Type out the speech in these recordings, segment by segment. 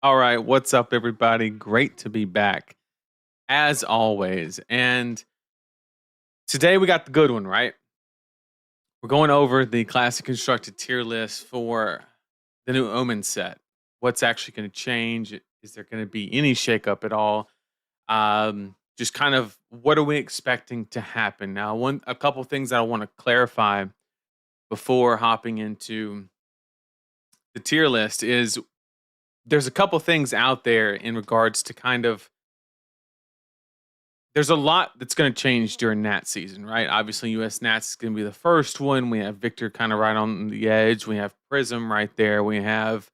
All right, what's up, everybody? Great to be back, as always. And today we got the good one, right? We're going over the classic constructed tier list for the new Omen set. What's actually going to change? Is there going to be any shakeup at all? Just kind of what are we expecting to happen? Now, a couple things that I want to clarify before hopping into the tier list is there's a couple things out there in regards to kind of there's a lot that's going to change during Nat season, right? Obviously, US Nats is going to be the first one. We have Victor kind of right on the edge. We have Prism right there. We have,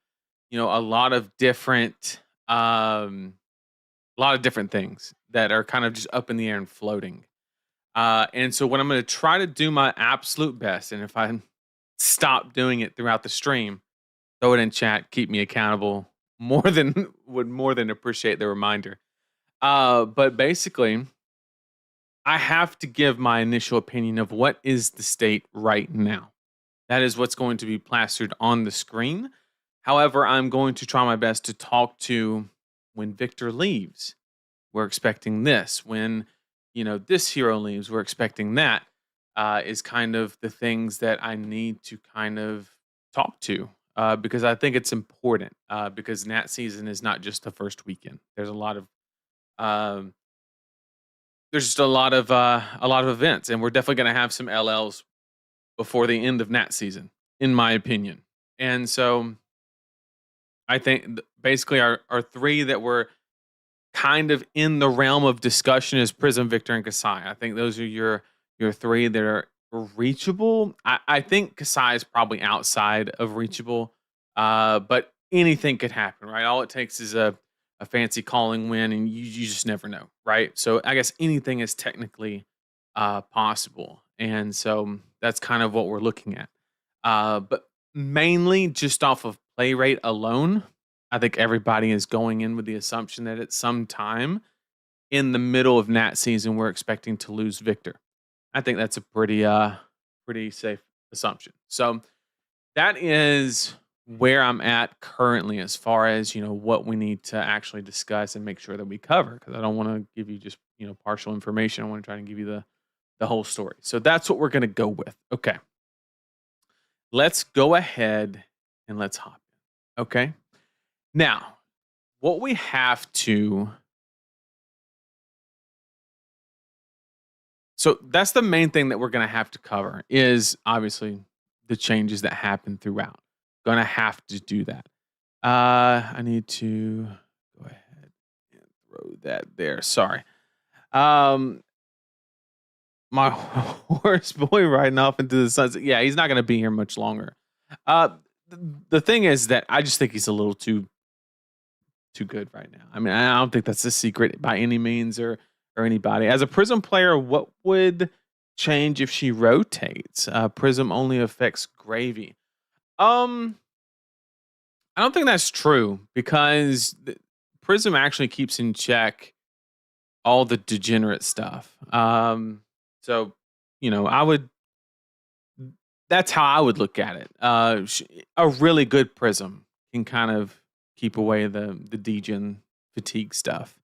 a lot of different things that are kind of just up in the air and floating. And so, what I'm going to try to do my absolute best, and if I stop doing it throughout the stream, throw it in chat, keep me accountable. Would more than appreciate the reminder. But basically, I have to give my initial opinion of what is the state right now. That is what's going to be plastered on the screen. However, I'm going to try my best to talk to when Victor leaves. We're expecting this. When, this hero leaves, we're expecting that. Is kind of the things that I need to kind of talk to because I think it's important because Nat season is not just the first weekend. Um, there's just a lot of events, and we're definitely going to have some LLs before the end of Nat season, in my opinion. And so I think basically our three that were kind of in the realm of discussion is Prism, Victor, and Kasai. I think those are your three that are reachable. I think Kasai is probably outside of reachable, but anything could happen, right? All it takes is a fancy calling win, and you just never know, right? So I guess anything is technically possible, and so that's kind of what we're looking at. But mainly just off of play rate alone, I think everybody is going in with the assumption that at some time in the middle of Nat season, we're expecting to lose Victor. I think that's a pretty safe assumption. So that is where I'm at currently as far as, what we need to actually discuss and make sure that we cover because I don't want to give you just, partial information. I want to try and give you the whole story. So that's what we're going to go with. Okay. Let's go ahead and let's hop in. Okay. Now, what we have to so that's the main thing that we're going to have to cover is obviously the changes that happen throughout. Going to have to do that. I need to go ahead and throw that there. Sorry. My horse boy riding off into the sunset. Yeah, he's not going to be here much longer. The thing is that I just think he's a little too good right now. I mean, I don't think that's a secret by any means or anybody. As a Prism player, what would change if she rotates? Prism only affects Gravy. I don't think that's true because Prism actually keeps in check all the degenerate stuff. So I would. That's how I would look at it. A really good Prism can kind of keep away the degen fatigue stuff,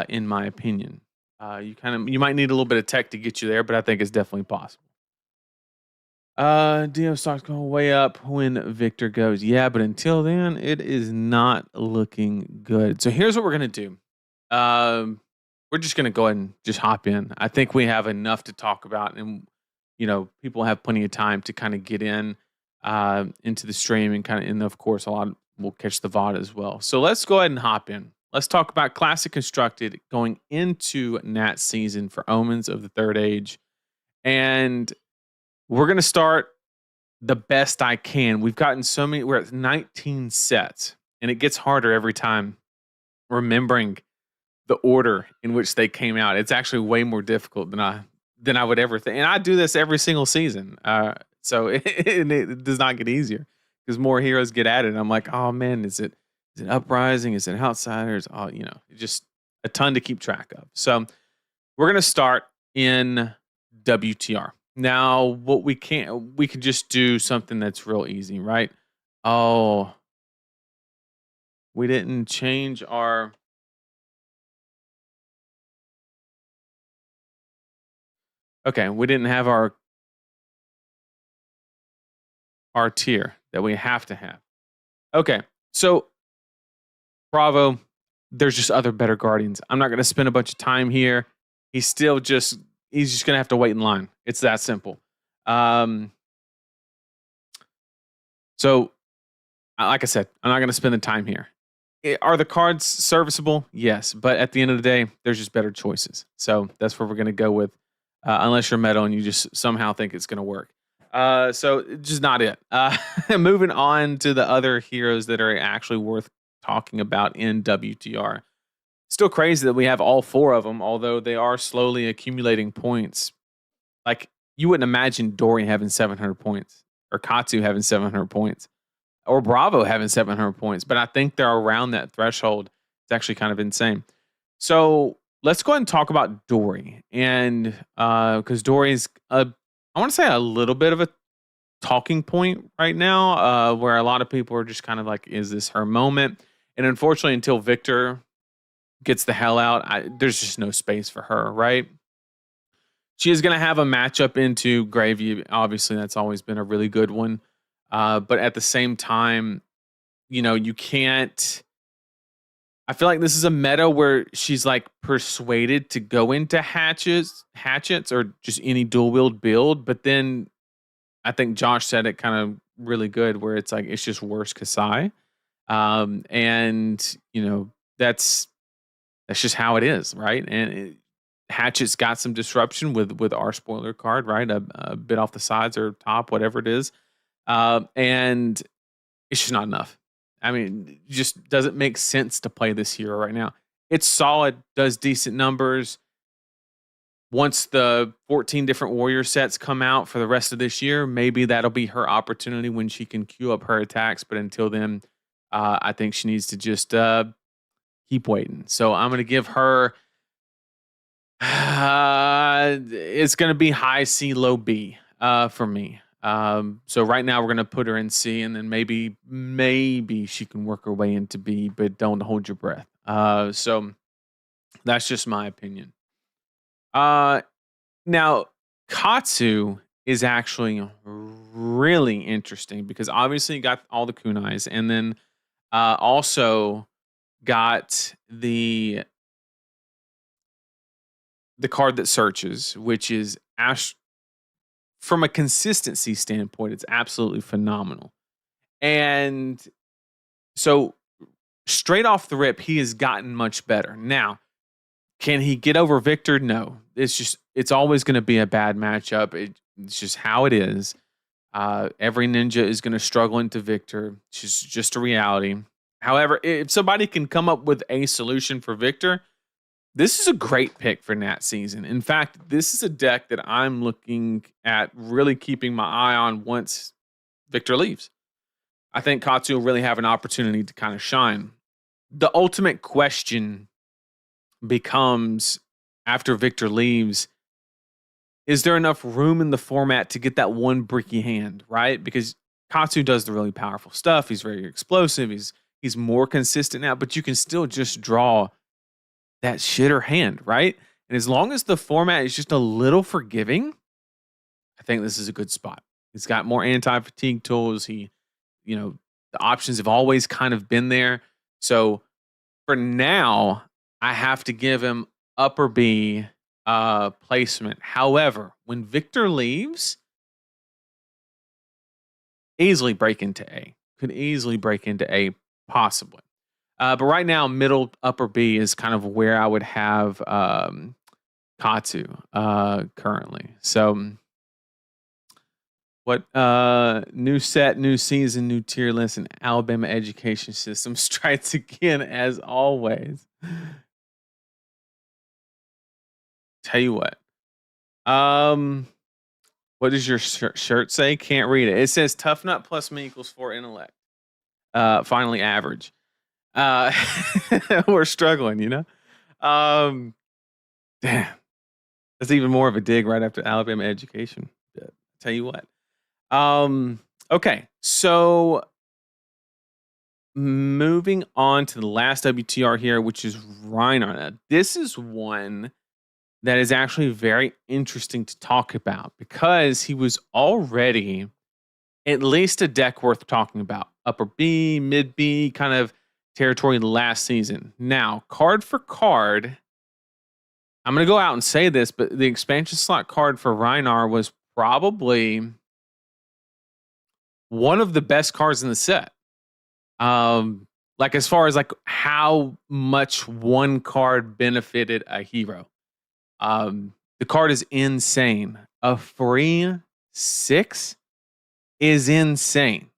in my opinion. You might need a little bit of tech to get you there, but I think it's definitely possible. Dio starts going way up when Victor goes. Yeah, but until then, it is not looking good. So here's what we're gonna do. We're just gonna go ahead and just hop in. I think we have enough to talk about, and people have plenty of time to kind of get in into the stream and of course a lot will catch the VOD as well. So let's go ahead and hop in. Let's talk about Classic Constructed going into Nat season for Omens of the Third Age. And we're going to start the best I can. We've gotten so many, we're at 19 sets, and it gets harder every time remembering the order in which they came out. It's actually way more difficult than I would ever think. And I do this every single season. So it does not get easier because more heroes get added. I'm like, oh man, is it Uprising? Is it Outsiders? Oh, just a ton to keep track of. So we're going to start in WTR. Now, what we can just do something that's real easy, right? Oh, We didn't change our. Okay, we didn't have our tier that we have to have. Okay, so Bravo, there's just other better guardians. I'm not going to spend a bunch of time here. He's still just he's just going to have to wait in line. It's that simple. Um, so, like I said, I'm not going to spend the time here. Are the cards serviceable? Yes, but at the end of the day, there's just better choices. So that's where we're going to go with, unless you're meta and you just somehow think it's going to work. So just not it. Moving on to the other heroes that are actually worth talking about in WTR. Still crazy that we have all four of them, although they are slowly accumulating points. Like, you wouldn't imagine Dory having 700 points or Katsu having 700 points or Bravo having 700 points, but I think they're around that threshold. It's actually kind of insane. So let's go ahead and talk about Dory. And because Dory's, I want to say a little bit of a talking point right now, where a lot of people are just kind of like, is this her moment? And unfortunately, until Victor gets the hell out, there's just no space for her, right? She is going to have a matchup into Gravy. Obviously, that's always been a really good one. But at the same time, you can't. I feel like this is a meta where she's like persuaded to go into hatchets, or just any dual wield build. But then I think Josh said it kind of really good, where it's like it's just worse Kasai, and that's just how it is, right? And Hatchet's got some disruption with our spoiler card, right? A bit off the sides or top, whatever it is, and it's just not enough. I mean, it just doesn't make sense to play this hero right now. It's solid, does decent numbers. Once the 14 different warrior sets come out for the rest of this year, maybe that'll be her opportunity when she can queue up her attacks. But until then, I think she needs to just keep waiting. So I'm going to give her. It's going to be high C, low B for me. So right now we're going to put her in C, and then maybe she can work her way into B, but don't hold your breath. So that's just my opinion. Now Katsu is actually really interesting because obviously you got all the kunais, and then also got the card that searches, which is from a consistency standpoint, it's absolutely phenomenal. And so straight off the rip, he has gotten much better. Now, can he get over Victor? No. It's always going to be a bad matchup. It's just how it is. Every ninja is going to struggle into Victor. It's just a reality. However, if somebody can come up with a solution for Victor, this is a great pick for Nat season. In fact, this is a deck that I'm looking at really keeping my eye on once Victor leaves. I think Katsu will really have an opportunity to kind of shine. The ultimate question becomes, after Victor leaves, is there enough room in the format to get that one bricky hand, right? Because Katsu does the really powerful stuff. He's very explosive. He's more consistent now, but you can still just draw that shitter hand, right? And as long as the format is just a little forgiving, I think this is a good spot. He's got more anti-fatigue tools. The options have always kind of been there. So for now, I have to give him upper B placement. However, when Victor leaves, easily break into A. Could easily break into A, possibly. But right now, middle upper B is kind of where I would have Katsu currently. So what new set, new season, new tier list, and Alabama education system strikes again as always. Tell you what. What does your shirt say? Can't read it. It says tough nut plus me equals 4 intellect. Finally average. We're struggling, Damn. That's even more of a dig right after Alabama education. Tell you what. Okay, so moving on to the last WTR here, which is Reinhardt. Now, this is one that is actually very interesting to talk about because he was already at least a deck worth talking about. Upper B, mid B kind of territory last season. Now, card for card, I'm going to go out and say this, but the expansion slot card for Reinhardt was probably one of the best cards in the set. Like as far as like how much one card benefited a hero. The card is insane. A free 6 is insane.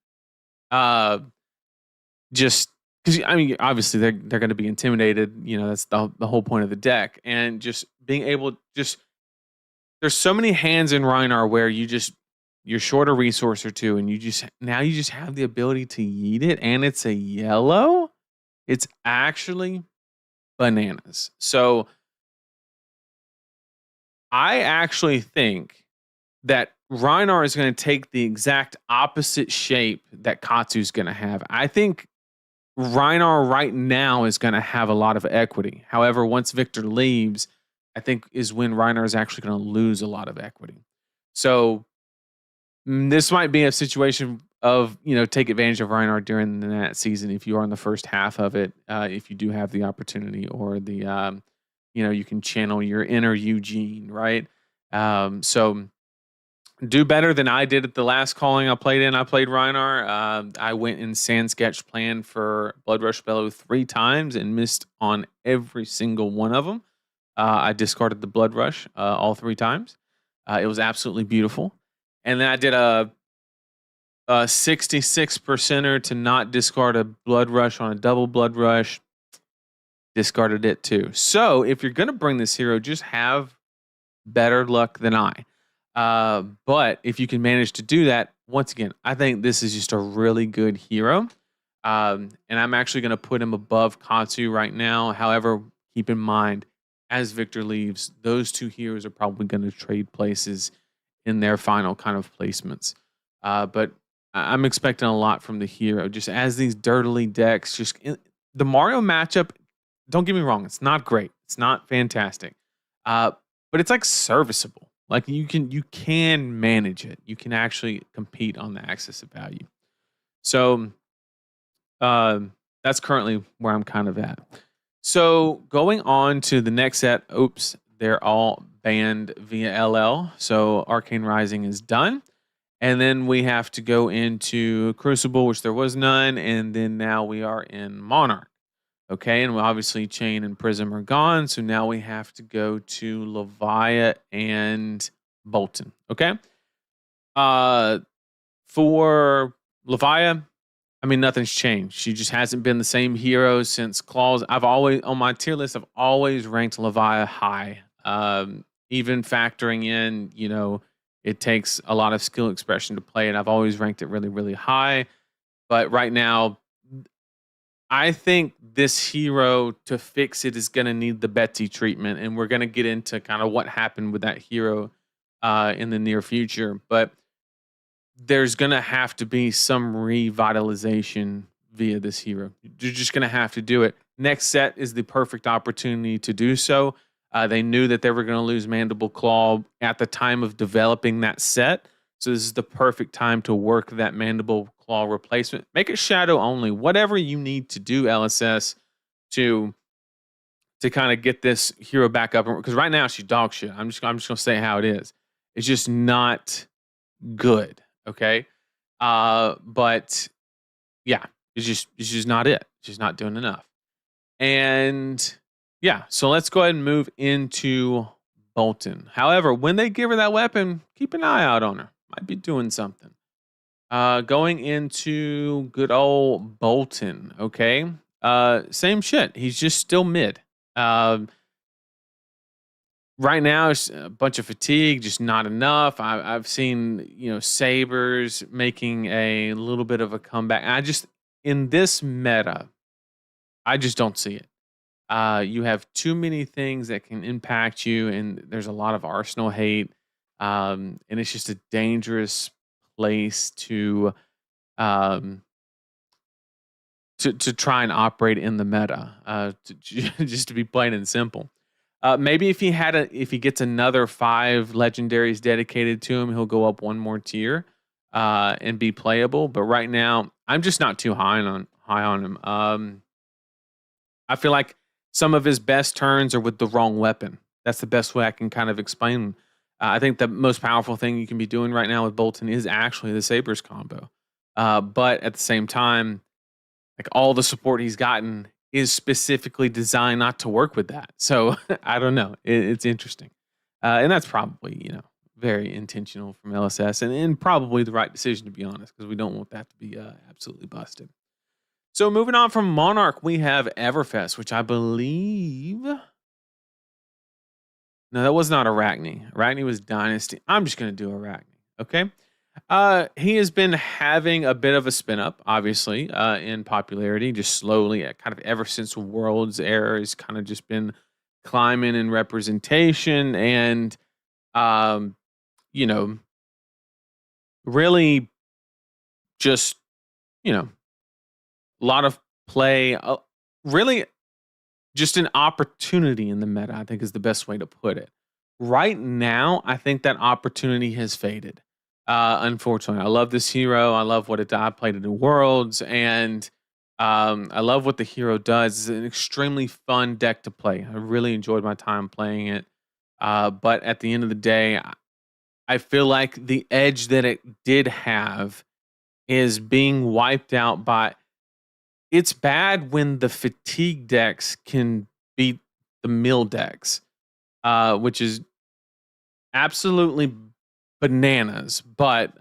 Just because I mean, obviously they're going to be intimidated. You know, that's the whole point of the deck, and just being able just there's so many hands in Rhinar where you're short a resource or two, and you just have the ability to yeet it, and it's a yellow. It's actually bananas. So I actually think that Rhinar is going to take the exact opposite shape that Katsu's going to have. I think Rhinar right now is going to have a lot of equity. However, once Victor leaves, I think is when Rhinar is actually going to lose a lot of equity. So this might be a situation of, you know, take advantage of Rhinar during the Nat season if you are in the first half of it, if you do have the opportunity or the, you know, you can channel your inner Eugene, right? So do better than I did at the last calling I played in. I played Rhinar. I went in Sand Sketch Plan for Blood Rush Bellow 3 times and missed on every single one of them. I discarded the Blood Rush all 3 times. It was absolutely beautiful. And then I did a 66%er to not discard a Blood Rush on a double Blood Rush. Discarded it too. So if you're going to bring this hero, just have better luck than I. But if you can manage to do that, once again, I think this is just a really good hero. And I'm actually going to put him above Katsu right now. However, keep in mind, as Victor leaves, those 2 heroes are probably going to trade places in their final kind of placements. But I'm expecting a lot from the hero. Just as these dirtily decks, the Mario matchup, don't get me wrong, it's not great. It's not fantastic. But it's like serviceable. Like you can manage it. You can actually compete on the axis of value. So that's currently where I'm kind of at. So going on to the next set, oops, they're all banned via LL. So Arcane Rising is done. And then we have to go into Crucible, which there was none. And then now we are in Monarch. Okay, and obviously Chain and Prism are gone. So now we have to go to Levia and Bolton. Okay. For Levia, I mean, nothing's changed. She just hasn't been the same hero since Claws. I've always, on my tier list, I've always ranked Levia high. Even factoring in, you know, it takes a lot of skill expression to play it. I've always ranked it really, really high. But right now, I think this hero to fix it is going to need the Betsy treatment. And we're going to get into kind of what happened with that hero in the near future. But there's going to have to be some revitalization via this hero. You're just going to have to do it. Next set is the perfect opportunity to do so. They knew that they were going to lose Mandible Claw at the time of developing that set. So this is the perfect time to work that Mandible Claw replacement. Make it shadow only. Whatever you need to do, LSS, to kind of get this hero back up. Because right now she's dog shit. I'm just going to say how it is. It's just not good. Okay. But yeah, it's just not it. It's just not doing enough. And yeah, so let's go ahead and move into Bolton. However, when they give her that weapon, keep an eye out on her. Might be doing something. Going into good old Bolton. Okay. Same shit. He's just still mid. Right now, it's a bunch of fatigue, just not enough. I've seen, you know, Sabers making a little bit of a comeback. In this meta, I just don't see it. You have too many things that can impact you, and there's a lot of Arsenal hate. And it's just a dangerous place to to try and operate in the meta, just to be plain and simple. Maybe if he gets another 5 legendaries dedicated to him, he'll go up one more tier and be playable. But right now, I'm just not too high on him. I feel like some of his best turns are with the wrong weapon. That's the best way I can kind of explain. I think the most powerful thing you can be doing right now with Bolton is actually the Sabers combo. But at the same time, like all the support he's gotten is specifically designed not to work with that. So I don't know. It's interesting. And that's probably, very intentional from LSS and probably the right decision, to be honest, because we don't want that to be absolutely busted. So moving on from Monarch, we have Everfest, which I believe... No, that was not Arachne. Arachne was Dynasty. I'm just going to do Arachne, okay? He has been having a bit of a spin up, obviously, in popularity, just slowly, kind of ever since World's era. He's kind of just been climbing in representation and, really just, a lot of play, really just an opportunity in the meta, I think is the best way to put it. Right now, I think that opportunity has faded. Unfortunately, I love this hero. I love what I played it in Worlds, and I love what the hero does. It's an extremely fun deck to play. I really enjoyed my time playing it. But at the end of the day, I feel like the edge that it did have is being wiped out by... It's bad when the fatigue decks can beat the mill decks, which is absolutely bananas. But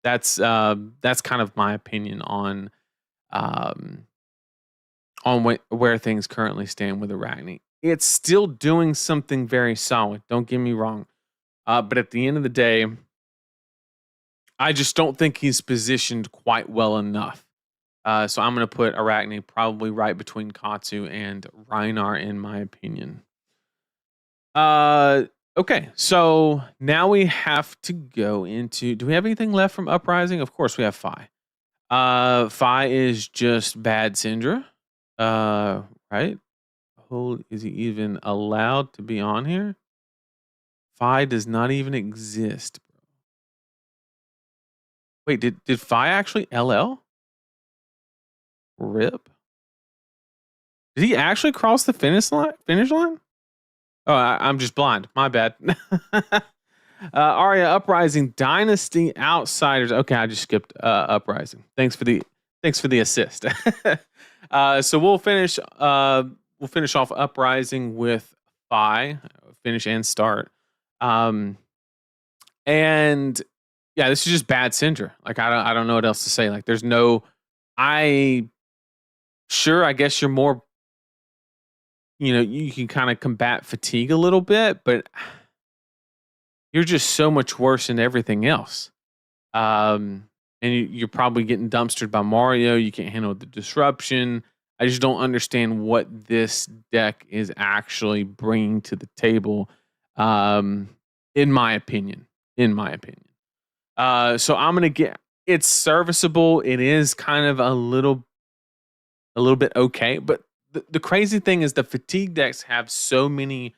that's kind of my opinion on where things currently stand with Arachne. It's still doing something very solid. Don't get me wrong, but at the end of the day, I just don't think he's positioned quite well enough. So I'm going to put Arachne probably right between Katsu and Rhinar, in my opinion. Okay, so now we have to go into... Do we have anything left from Uprising? Of course we have Fi. Fi is just bad Syndra. Right? Is he even allowed to be on here? Fi does not even exist, bro. Wait, did Fi actually LL? Rip. Did he actually cross the finish line? Oh, I'm just blind. My bad. Arya Uprising Dynasty Outsiders. Okay, I just skipped Uprising. Thanks for the assist. So we'll finish off Uprising with Fi, finish and start. And yeah, this is just bad Syndra. Like I don't know what else to say. Like there's no... Sure, I guess you're more, you can kind of combat fatigue a little bit, but you're just so much worse than everything else. And you're probably getting dumpstered by Mario. You can't handle the disruption. I just don't understand what this deck is actually bringing to the table, in my opinion. So I'm going to get... It's serviceable. It is kind of a little bit okay, but the crazy thing is the fatigue decks have so many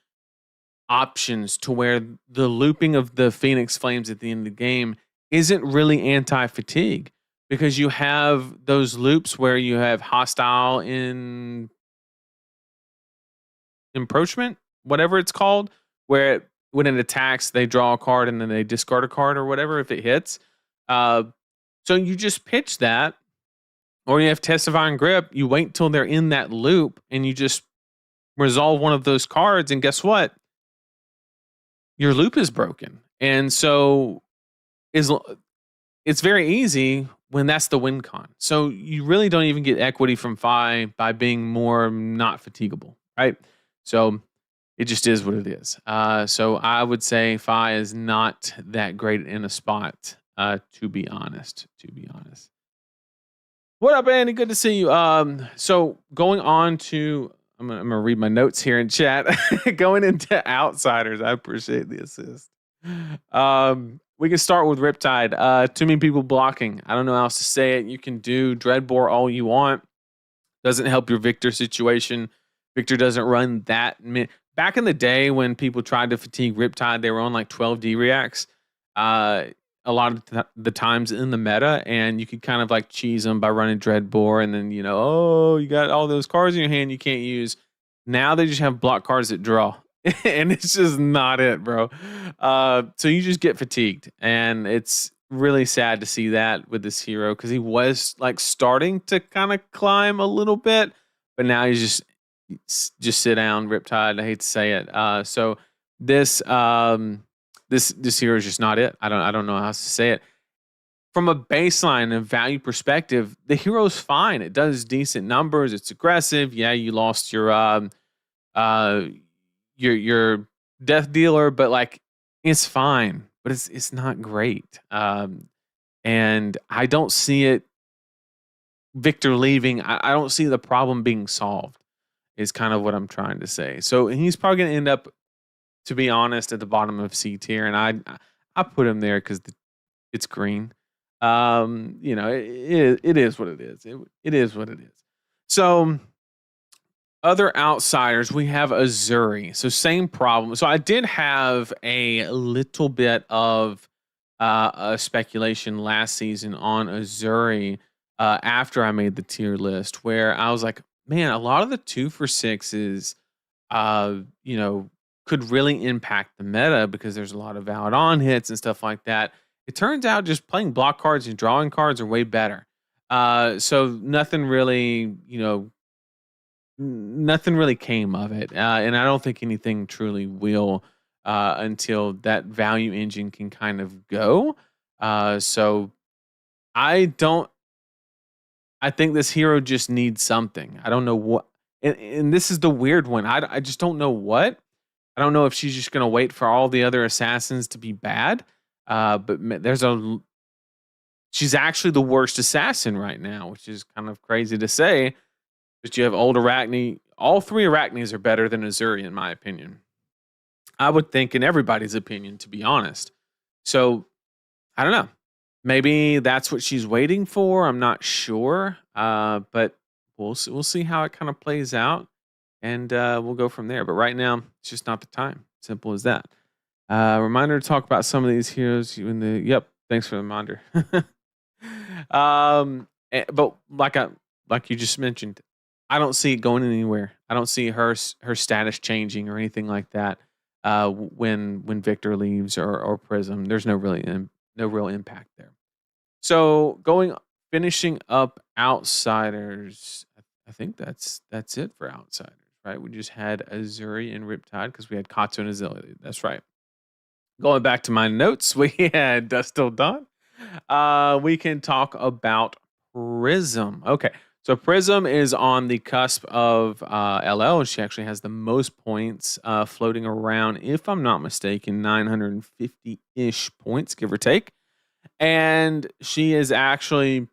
options to where the looping of the Phoenix Flames at the end of the game isn't really anti-fatigue, because you have those loops where you have hostile encroachment, whatever it's called, where when it attacks they draw a card and then they discard a card or whatever if it hits. So you just pitch that. Or you have Testifying Grip, you wait till they're in that loop and you just resolve one of those cards, and guess what? Your loop is broken. And so it's very easy when that's the win con. So you really don't even get equity from Fi by being more not fatigable, right? So it just is what it is. So I would say Fi is not that great in a spot, to be honest. What up, Andy? Good to see you. So going on to, I'm gonna read my notes here in chat. Going into Outsiders, I appreciate the assist. We can start with Riptide. Too many people blocking. I don't know how else to say it. You can do Dreadbore all you want. Doesn't help your Victor situation. Victor doesn't run that back in the day when people tried to fatigue Riptide, they were on like 12D reacts. Uh, a lot of the times in the meta, and you could kind of like cheese them by running Dreadbore, and then oh, you got all those cards in your hand you can't use. Now they just have block cards that draw, and it's just not it, bro. So you just get fatigued, and it's really sad to see that with this hero because he was like starting to kind of climb a little bit, but now he's just sit down, Riptide. I hate to say it. So this this hero is just not it. I don't know how else to say it. From a baseline and value perspective, the hero's fine. It does decent numbers. It's aggressive. Yeah, you lost uh your death dealer, but like it's fine. But it's not great. And I don't see it. Victor leaving. I don't see the problem being solved. Is kind of what I'm trying to say. So he's probably going to end up, to be honest, at the bottom of C tier, and I put him there because it's green. It is what it is. It is what it is. So other outsiders, we have Azuri. So same problem. So I did have a little bit of a speculation last season on Azuri after I made the tier list, where I was like, man, a lot of the 2 for 6s, uh, you know, could really impact the meta because there's a lot of valid on hits and stuff like that. It turns out just playing block cards and drawing cards are way better. So nothing really, nothing really came of it, and I don't think anything truly will until that value engine can kind of go. So I don't. I think this hero just needs something. I don't know what, and this is the weird one. I just don't know what. I don't know if she's just gonna wait for all the other assassins to be bad. But she's actually the worst assassin right now, which is kind of crazy to say. But you have old Arachne. All 3 Arachnes are better than Azuri, in my opinion. I would think, in everybody's opinion, to be honest. So I don't know. Maybe that's what she's waiting for. I'm not sure. But we'll see how it kind of plays out, and we'll go from there. But right now, it's just not the time. Simple as that. Reminder to talk about some of these heroes. Yep. Thanks for the reminder. But like you just mentioned, I don't see it going anywhere. I don't see her status changing or anything like that. When Victor leaves or Prism, there's no real impact there. So finishing up outsiders, I think that's it for outsiders, right? We just had Azuri and Riptide because we had Kato and Azalea. That's right. Going back to my notes, we had Dust Till Dawn. We can talk about Prism. Okay, so Prism is on the cusp of LL. She actually has the most points floating around, if I'm not mistaken, 950-ish points, give or take. And she is actually,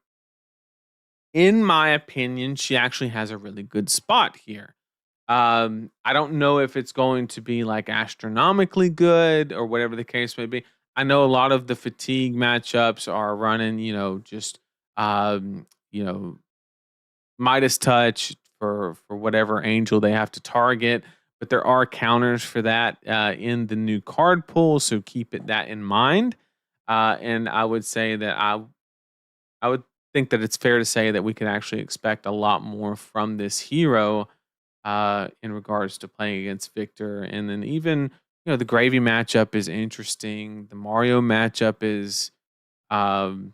in my opinion, she actually has a really good spot here. I don't know if it's going to be like astronomically good or whatever the case may be. I know a lot of the fatigue matchups are running, just Midas touch for whatever angel they have to target, but there are counters for that in the new card pool, so keep that in mind. And I would say that I would think that it's fair to say that we can actually expect a lot more from this hero in regards to playing against Victor. And then even, the Gravy matchup is interesting. The Mario matchup um,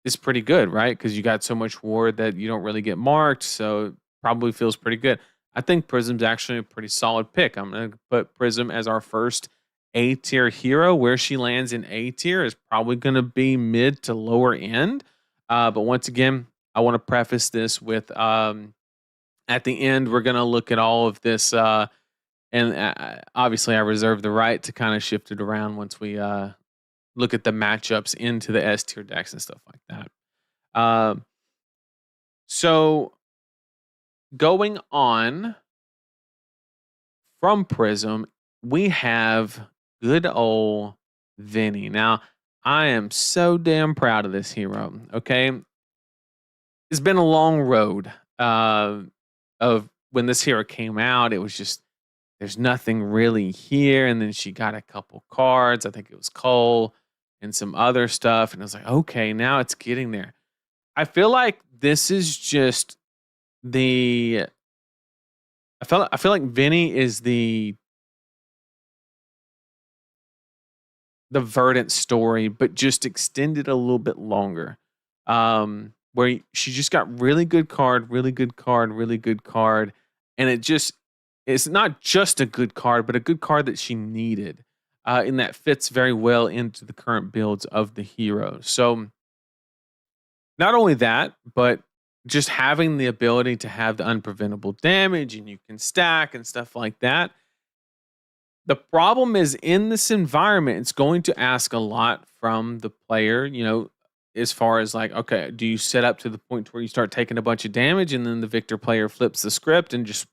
is pretty good, right? Because you got so much ward that you don't really get marked. So it probably feels pretty good. I think Prism's actually a pretty solid pick. I'm going to put Prism as our first A tier hero. Where she lands in A tier is probably going to be mid to lower end. But once again, I want to preface this with at the end, we're going to look at all of this. And obviously, I reserve the right to kind of shift it around once we look at the matchups into the S tier decks and stuff like that. So going on from Prism, we have Good old Vinny. Now, I am so damn proud of this hero. Okay, it's been a long road. Of when this hero came out, it was just there's nothing really here, and then she got a couple cards. I think it was Cole and some other stuff, and I was like, okay, now it's getting there. I feel like this is just the. I feel like Vinny is the Verdant story, but just extended a little bit longer. Where she just got really good card, really good card, really good card, and it's not just a good card, but a good card that she needed, and that fits very well into the current builds of the hero. So not only that, but just having the ability to have the unpreventable damage and you can stack and stuff like that. The problem is in this environment, it's going to ask a lot from the player, as far as like, okay, do you set up to the point where you start taking a bunch of damage and then the victor player flips the script and just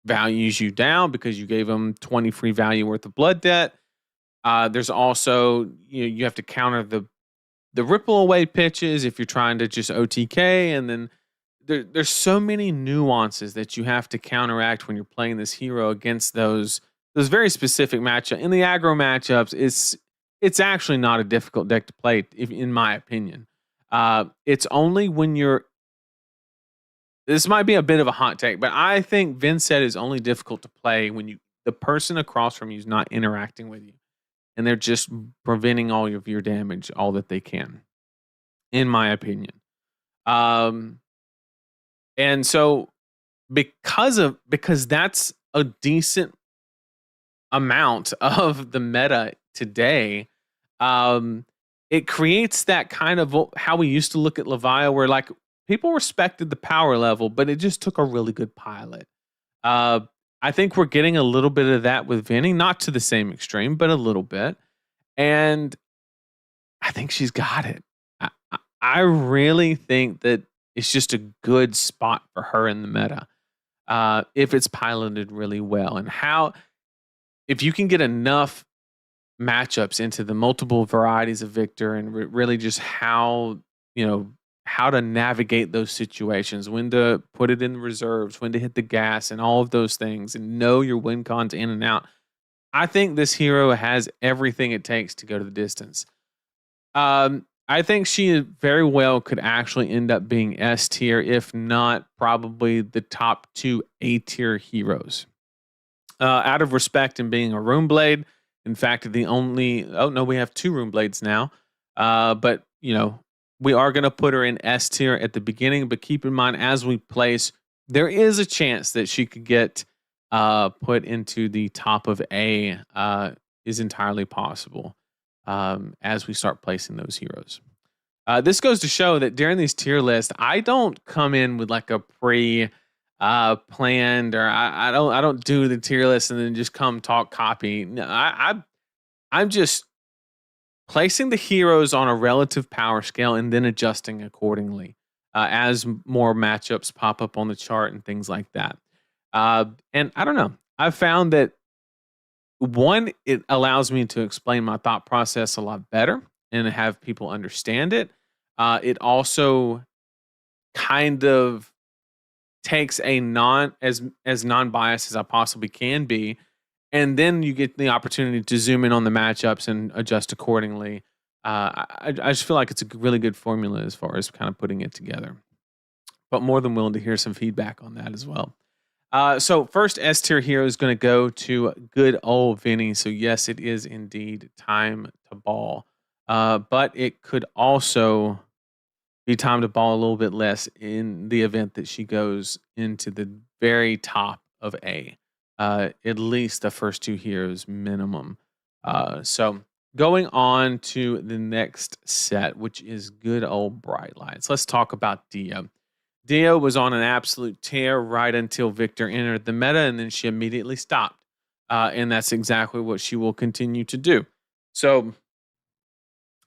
values you down because you gave them 20 free value worth of blood debt? There's also, you have to counter the ripple away pitches if you're trying to just OTK, and then there's so many nuances that you have to counteract when you're playing this hero against those very specific matchup. In the aggro matchups, it's actually not a difficult deck to play, in my opinion. It's only when you're. This might be a bit of a hot take, but I think Vincent is only difficult to play when the person across from you is not interacting with you, and they're just preventing all of your damage, all that they can, in my opinion. Um, and so because that's a decent amount of the meta today, um, it creates that kind of how we used to look at Leviah, where like people respected the power level, but it just took a really good pilot. Uh, I think we're getting a little bit of that with Vinny, not to the same extreme, but a little bit. And I think she's got it. I really think that it's just a good spot for her in the meta, if it's piloted really well. And if you can get enough matchups into the multiple varieties of Victor and really just how to navigate those situations, when to put it in reserves, when to hit the gas, and all of those things, and know your win cons in and out. I think this hero has everything it takes to go to the distance. I think she very well could actually end up being S tier, if not probably the top 2 A tier heroes. Out of respect and being a Rune Blade, in fact, we have 2 Rune Blades now. But we are going to put her in S tier at the beginning, but keep in mind as we place, there is a chance that she could get put into the top of A, is entirely possible, as we start placing those heroes. This goes to show that during these tier lists, I don't come in with like a planned, or I don't do the tier list and then just come talk copy. No, I'm just placing the heroes on a relative power scale and then adjusting accordingly, as more matchups pop up on the chart and things like that. And I don't know. I've found that one, it allows me to explain my thought process a lot better and have people understand it. It also kind of takes a as non-biased as I possibly can be, and then you get the opportunity to zoom in on the matchups and adjust accordingly. I just feel like it's a really good formula as far as kind of putting it together. But more than willing to hear some feedback on that as well. So first S tier hero is going to go to good old Vinny. So yes, it is indeed time to ball. But it could also be time to ball a little bit less in the event that she goes into the very top of A. At least the first 2 heroes minimum. So going on to the next set, which is good old Bright Lights. Let's talk about Dio. Dio was on an absolute tear right until Victor entered the meta, and then she immediately stopped. And that's exactly what she will continue to do. So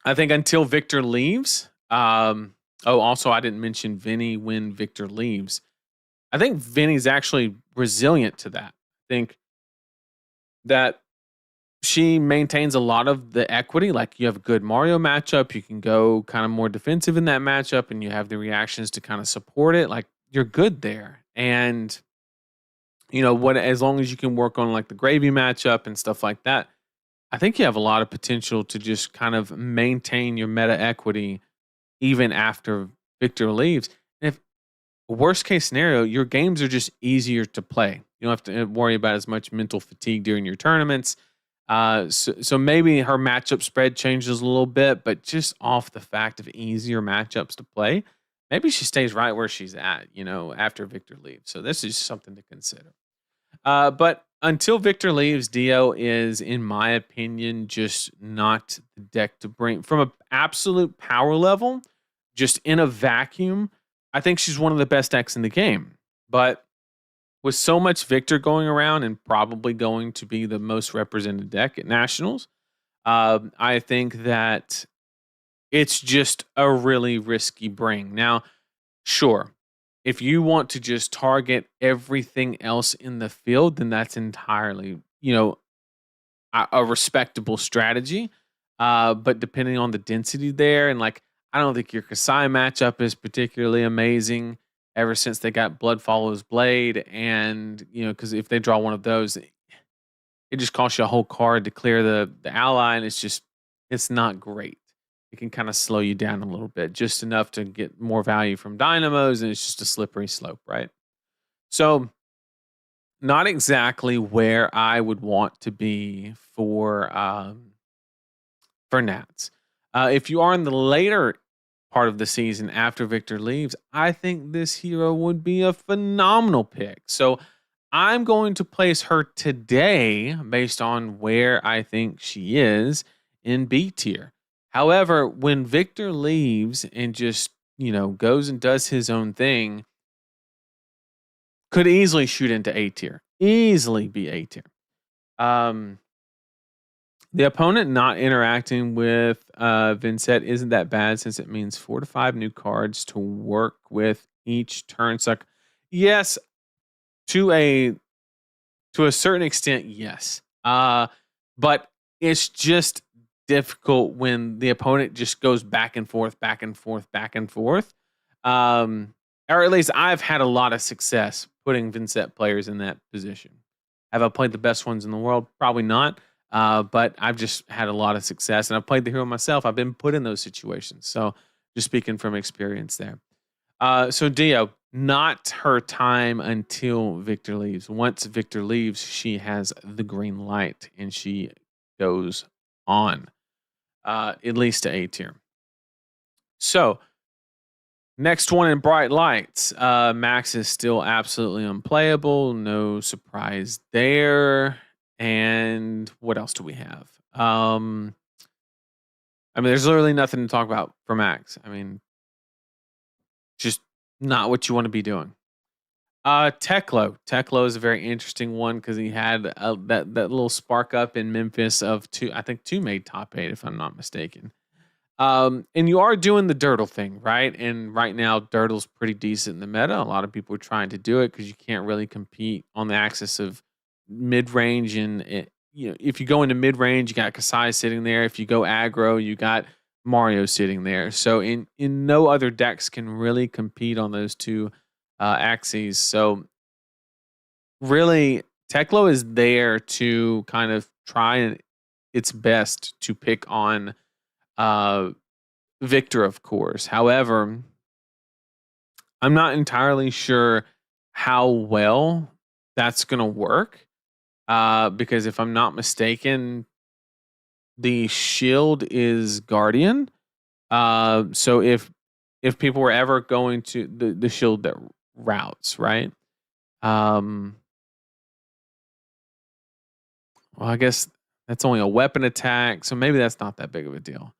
I think until Victor leaves, also I didn't mention Vinny when Victor leaves. I think Vinny's actually resilient to that. I think that she maintains a lot of the equity. Like you have a good Mario matchup, you can go kind of more defensive in that matchup, and you have the reactions to kind of support it. Like you're good there. And what as long as you can work on like the gravy matchup and stuff like that, I think you have a lot of potential to just kind of maintain your meta equity even after Victor leaves. And if worst case scenario, your games are just easier to play. You don't have to worry about as much mental fatigue during your tournaments. So maybe her matchup spread changes a little bit, but just off the fact of easier matchups to play, maybe she stays right where she's at, after Victor leaves. So this is something to consider. But until Victor leaves, Dio is, in my opinion, just not the deck to bring from an absolute power level, just in a vacuum. I think she's one of the best decks in the game. But with so much Victor going around and probably going to be the most represented deck at Nationals, I think that it's just a really risky bring. Now, sure, if you want to just target everything else in the field, then that's entirely, a respectable strategy. But depending on the density there, and like, I don't think your Kasai matchup is particularly amazing ever since they got Blood Follows Blade. And, because if they draw one of those, it just costs you a whole card to clear the ally. And it's not great. It can kind of slow you down a little bit, just enough to get more value from dynamos. And it's just a slippery slope, right? So, not exactly where I would want to be for Nats. If you are in the later part of the season after Victor leaves, I think this hero would be a phenomenal pick. So I'm going to place her today based on where I think she is in B tier. However, when Victor leaves and just, goes and does his own thing, could easily shoot into A tier. Easily be A tier. The opponent not interacting with Vincent isn't that bad since it means 4 to 5 new cards to work with each turn. So, yes, to a certain extent, yes. But it's just difficult when the opponent just goes back and forth, back and forth, back and forth. Or at least I've had a lot of success putting Vincent players in that position. Have I played the best ones in the world? Probably not. But I've just had a lot of success, and I've played the hero myself. I've been put in those situations. So just speaking from experience there. So Dio, not her time until Victor leaves. Once Victor leaves, she has the green light and she goes on, at least to A tier. So next one in bright lights. Max is still absolutely unplayable. No surprise there. And what else do we have? There's literally nothing to talk about for Max. Just not what you want to be doing. Teklo. Teklo is a very interesting one because he had that little spark up in Memphis of two made top 8, if I'm not mistaken. And you are doing the Dirtle thing, right? And right now, Dirtle's pretty decent in the meta. A lot of people are trying to do it because you can't really compete on the axis of mid-range. And if you go into mid-range, you got Kasai sitting there. If you go aggro, you got Mario sitting there. So in no other decks can really compete on those two axes. So really, Teklo is there to kind of try its best to pick on Victor, of course. However, I'm not entirely sure how well that's going to work. Because if I'm not mistaken, the shield is Guardian. So if people were ever going to the shield that routes, right? Well, I guess that's only a weapon attack, so maybe that's not that big of a deal.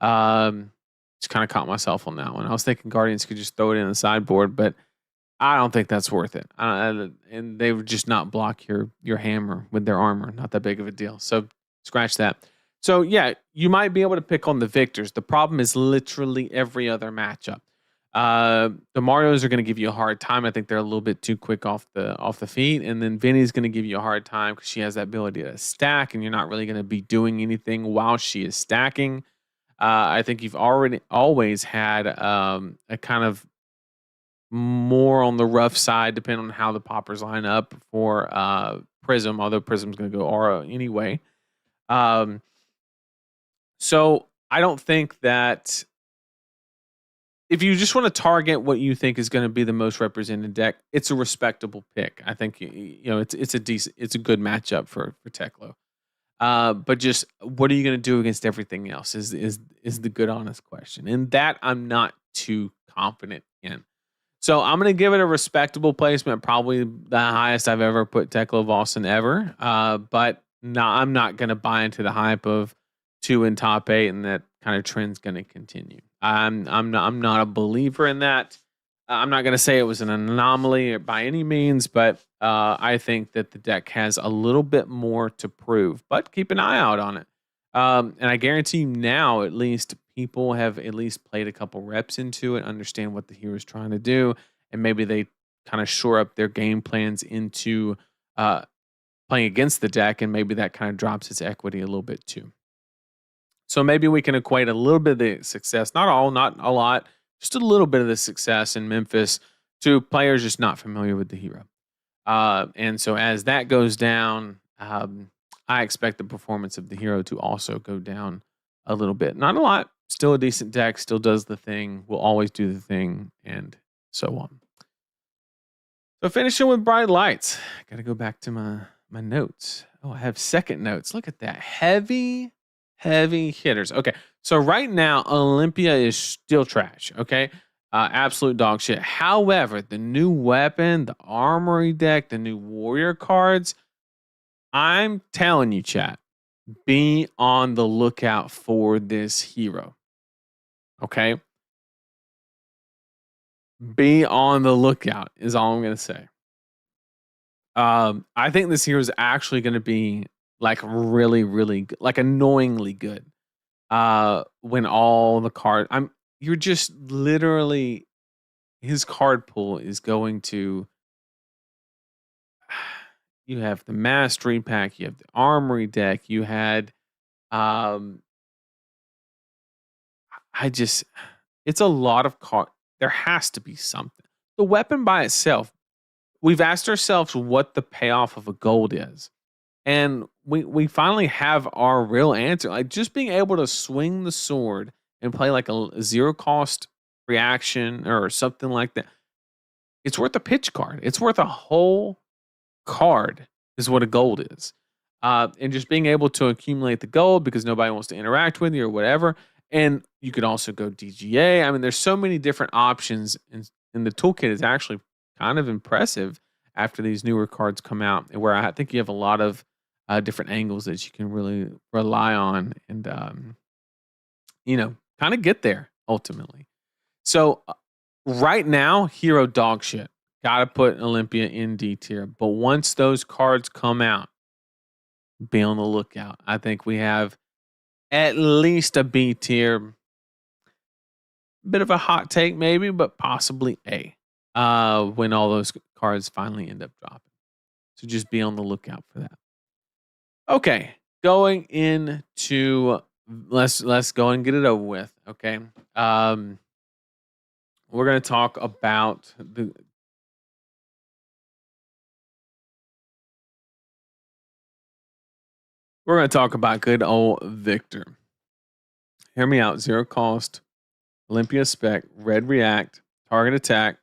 Just kind of caught myself on that one. I was thinking Guardians could just throw it in the sideboard, but I don't think that's worth it. And they would just not block your hammer with their armor. Not that big of a deal. So scratch that. So yeah, you might be able to pick on the victors. The problem is literally every other matchup. The Marios are going to give you a hard time. I think they're a little bit too quick off the feet, and then Vinny's going to give you a hard time because she has that ability to stack, and you're not really going to be doing anything while she is stacking. I think you've always had a kind of more on the rough side, depending on how the poppers line up for Prism. Although Prism's going to go Aura anyway. So I don't think that if you just want to target what you think is going to be the most represented deck, it's a respectable pick. I think it's a good matchup for Teklo. But just what are you going to do against everything else is the good honest question, and that I'm not too confident in. So I'm going to give it a respectable placement, probably the highest I've ever put Teklo Volson ever. But no, I'm not going to buy into the hype of 2 in top 8, and that kind of trend's going to continue. I'm not a believer in that. I'm not going to say it was an anomaly by any means, but I think that the deck has a little bit more to prove. But keep an eye out on it. And I guarantee you now, at least people have at least played a couple reps into it, understand what the hero is trying to do, and maybe they kind of shore up their game plans into playing against the deck, and maybe that kind of drops its equity a little bit too. So maybe we can equate a little bit of the success, not all, not a lot, just a little bit of the success in Memphis to players just not familiar with the hero. And so as that goes down, I expect the performance of the hero to also go down a little bit. Not a lot, still a decent deck, still does the thing, will always do the thing, and so on. So finishing with Bright Lights. Got to go back to my notes. Oh, I have second notes. Look at that. Heavy hitters. Okay, so right now, Olympia is still trash, okay? Absolute dog shit. However, the new weapon, the armory deck, the new warrior cards, I'm telling you, chat, be on the lookout for this hero. Okay? Be on the lookout is all I'm going to say. I think this hero is actually going to be like really, really good, like annoyingly good. When all the cards, you're just literally, his card pool is going to, you have the mastery pack, you have the armory deck, you had, it's a lot of card. There has to be something. The weapon by itself, we've asked ourselves what the payoff of a gold is. And we finally have our real answer. Like just being able to swing the sword and play like a 0 cost reaction or something like that. It's worth a pitch card. It's worth a whole card is what a gold is. And just being able to accumulate the gold because nobody wants to interact with you or whatever. And you could also go DGA. I mean, there's so many different options, and the toolkit is actually kind of impressive after these newer cards come out, where I think you have a lot of different angles that you can really rely on and, kind of get there ultimately. So right now, hero dog shit. Got to put Olympia in D tier. But once those cards come out, be on the lookout. I think we have at least a B tier. Bit of a hot take maybe, but possibly A when all those cards finally end up dropping. So just be on the lookout for that. Okay, going into let's go and get it over with. Okay, we're gonna talk about good old Victor. Hear me out. 0 cost, Olympia spec, red react, target attack.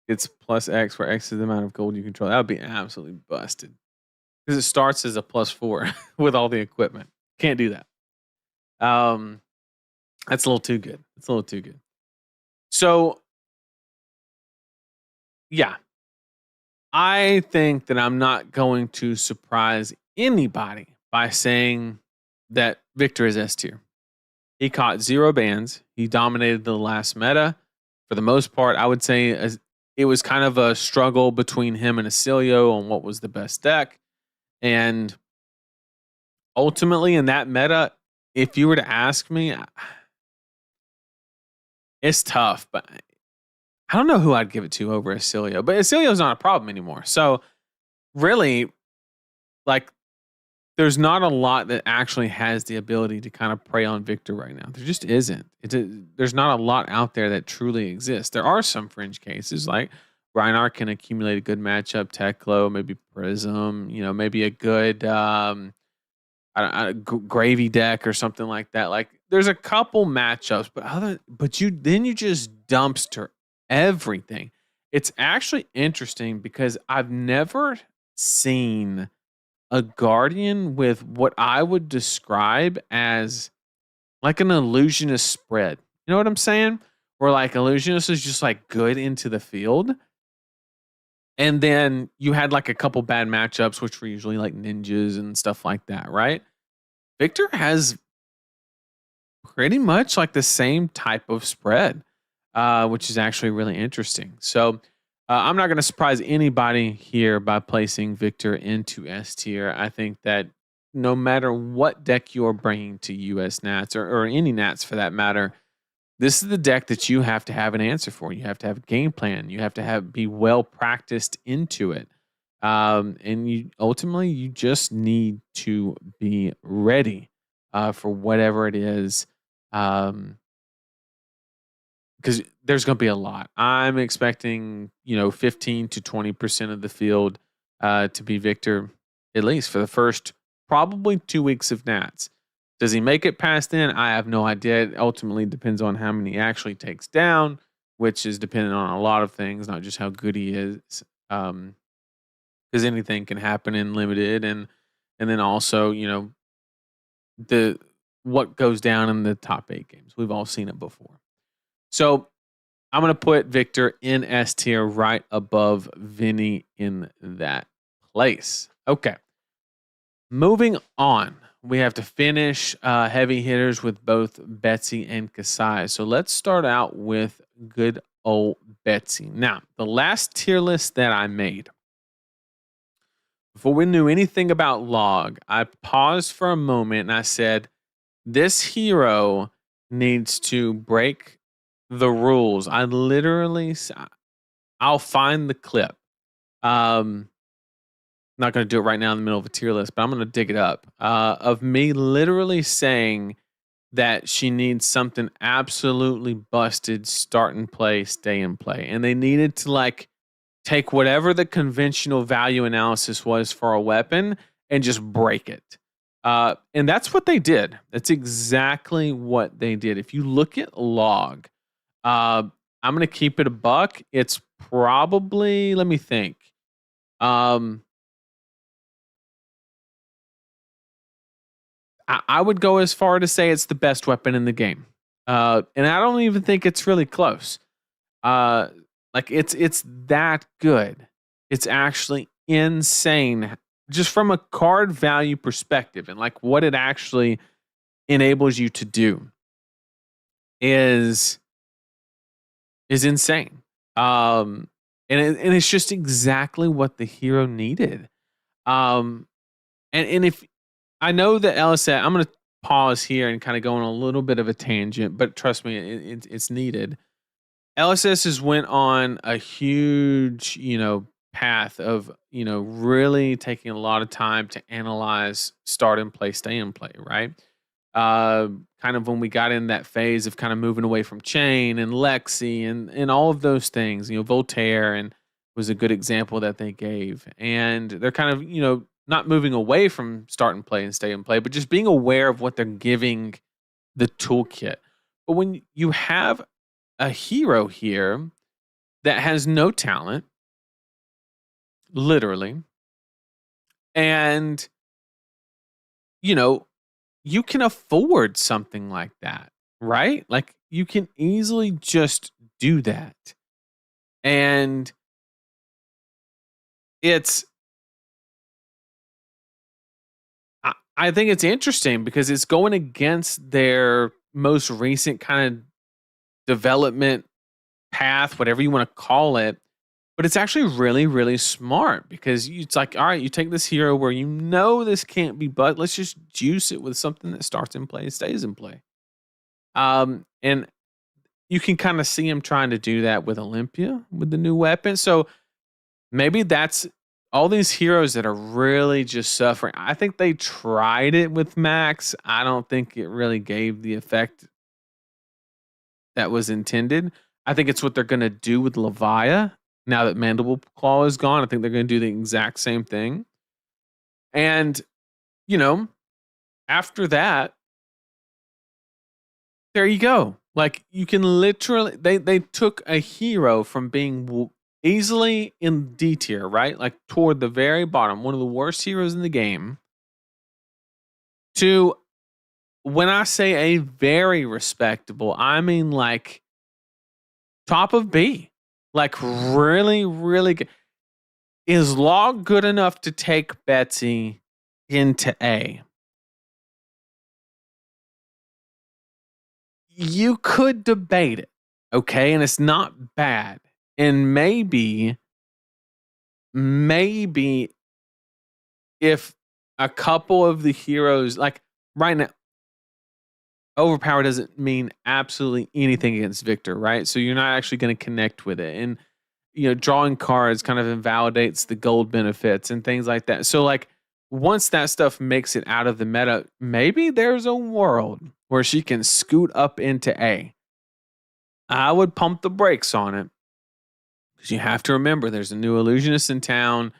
It's plus X, where X is the amount of gold you control. That would be absolutely busted. Because it starts as a +4 with all the equipment. Can't do that. That's a little too good. It's a little too good. So, yeah. I think that I'm not going to surprise anybody by saying that Victor is S tier. He caught 0 bans. He dominated the last meta. For the most part, I would say it was kind of a struggle between him and Acilio on what was the best deck. And ultimately, in that meta, if you were to ask me, it's tough. But I don't know who I'd give it to over Acilio, but Acilio's not a problem anymore. So really, like, there's not a lot that actually has the ability to kind of prey on Victor right now. There just isn't. There's not a lot out there that truly exists. There are some fringe cases like Reinhardt can accumulate a good matchup, Teklo, maybe Prism, maybe a good gravy deck or something like that. Like there's a couple matchups, but you just dumpster everything. It's actually interesting because I've never seen a guardian with what I would describe as like an illusionist spread. You know what I'm saying? Where like illusionist is just like good into the field. And then you had like a couple bad matchups, which were usually like ninjas and stuff like that, right? Victor has pretty much like the same type of spread, which is actually really interesting. So I'm not going to surprise anybody here by placing Victor into S tier. I think that no matter what deck you're bringing to US Nats or any Nats for that matter, this is the deck that you have to have an answer for. You have to have a game plan. You have to be well practiced into it. And you just need to be ready for whatever it is. Because there's going to be a lot. I'm expecting, 15 to 20% of the field to be Victor, at least for the first probably 2 weeks of Nats. Does he make it past then? I have no idea. It ultimately depends on how many he actually takes down, which is dependent on a lot of things, not just how good he is. Because anything can happen in limited, and then also, the what goes down in the top 8 games. We've all seen it before. So I'm going to put Victor in S tier right above Vinny in that place. Okay. Moving on. We have to finish heavy hitters with both Betsy and Kasai. So let's start out with good old Betsy. Now, the last tier list that I made, before we knew anything about log, I paused for a moment and I said, this hero needs to break the rules. I'll find the clip. Not going to do it right now in the middle of a tier list, but I'm going to dig it up of me literally saying that she needs something absolutely busted, start and play, stay and play. And they needed to like take whatever the conventional value analysis was for a weapon and just break it. And that's what they did. That's exactly what they did. If you look at log, I'm going to keep it a buck. It's probably, let me think. I would go as far to say it's the best weapon in the game. And I don't even think it's really close. Like it's that good. It's actually insane just from a card value perspective, and like what it actually enables you to do is insane. And it's just exactly what the hero needed. And if I know that LSS, I'm going to pause here and kind of go on a little bit of a tangent, but trust me, it's needed. LSS has went on a huge, path of, really taking a lot of time to analyze start and play, stay and play, right? Kind of when we got in that phase of kind of moving away from Chain and Lexi and all of those things, Voltaire and was a good example that they gave. And they're kind of, not moving away from start and play and stay and play, but just being aware of what they're giving the toolkit. But when you have a hero here that has no talent, literally, and, you can afford something like that, right? Like you can easily just do that. And I think it's interesting because it's going against their most recent kind of development path, whatever you want to call it. But it's actually really, really smart because it's like, all right, you take this hero where this can't be, but let's just juice it with something that starts in play and stays in play. And you can kind of see him trying to do that with Olympia with the new weapon. So maybe that's all these heroes that are really just suffering. I think they tried it with Max. I don't think it really gave the effect that was intended. I think it's what they're going to do with Leviah now that Mandible Claw is gone. I think they're going to do the exact same thing. And, you know, after that, there you go. Like you can literally, they took a hero from being easily in D tier, right? Like toward the very bottom, one of the worst heroes in the game, to when I say a very respectable, I mean like top of B. Like really, really good. Is Log good enough to take Betsy into A? You could debate it, okay? And it's not bad. And maybe if a couple of the heroes, like right now, overpower doesn't mean absolutely anything against Victor, right? So you're not actually going to connect with it. And, you know, drawing cards kind of invalidates the gold benefits and things like that. So, like, once that stuff makes it out of the meta, maybe there's a world where she can scoot up into A. I would pump the brakes on it because you have to remember there's a new illusionist in town,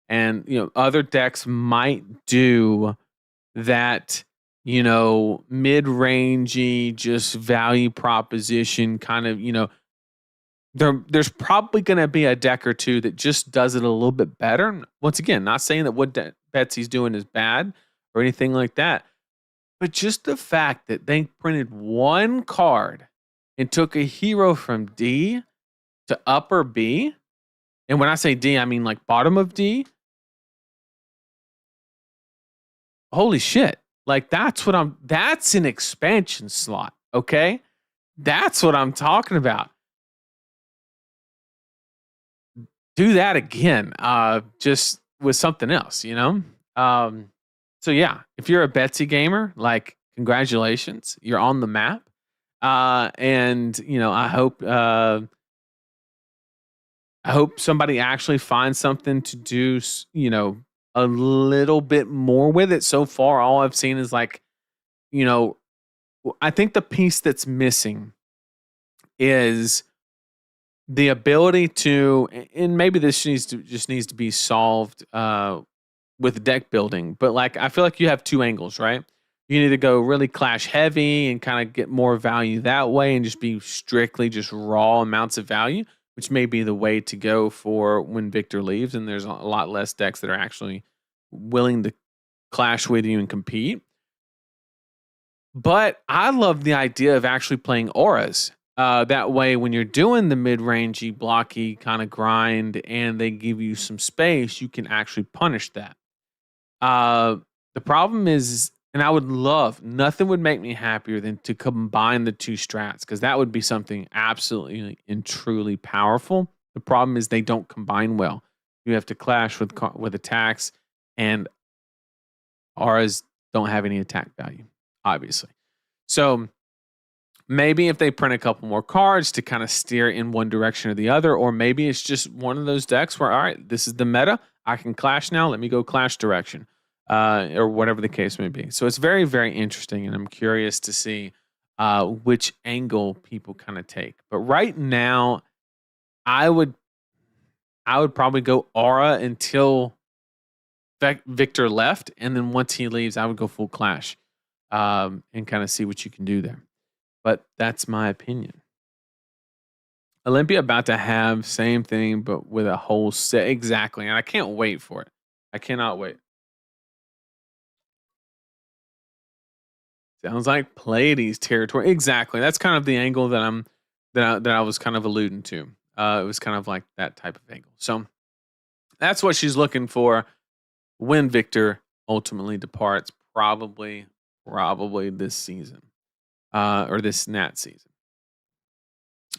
and you know other decks might do that, you know, mid-rangey, just value proposition kind of, you know, there's probably going to be a deck or two that just does it a little bit better. Once again, not saying that what Betsy's doing is bad or anything like that, but just the fact that they printed one card and took a hero from D to upper B, and when I say D, I mean like bottom of D. Holy shit. Like that's an expansion slot, okay? That's what I'm talking about. Do that again, just with something else, you know? So yeah, if you're a Betsy gamer, like congratulations, you're on the map. And you know, I hope somebody actually finds something to do, you know, a little bit more with it. So far, all I've seen is like, you know, I think the piece that's missing is the ability to, and maybe this needs to be solved with deck building. But like, I feel like you have two angles, right? You need to go really clash heavy and kind of get more value that way, and just be strictly just raw amounts of value, which may be the way to go for when Victor leaves, and there's a lot less decks that are actually willing to clash with you and compete. But I love the idea of actually playing auras. That way, when you're doing the mid-rangey, blocky kind of grind, and they give you some space, you can actually punish that. The problem is, and I would love, nothing would make me happier than to combine the two strats, because that would be something absolutely and truly powerful. The problem is they don't combine well. You have to clash with attacks, and auras don't have any attack value, obviously. So maybe if they print a couple more cards to kind of steer in one direction or the other, or maybe it's just one of those decks where, all right, this is the meta. I can clash now. Let me go clash direction, or whatever the case may be. So it's very, very interesting, and I'm curious to see which angle people kind of take. But right now, I would probably go aura until Victor left, and then once he leaves, I would go full clash, and kind of see what you can do there. But that's my opinion. Olympia about to have same thing, but with a whole set. Exactly. And I can't wait for it. I cannot wait. Sounds like Pleiades territory. Exactly. That's kind of the angle that I was kind of alluding to. It was kind of like that type of angle. So that's what she's looking for when Victor ultimately departs, probably this season. Or this Nat season.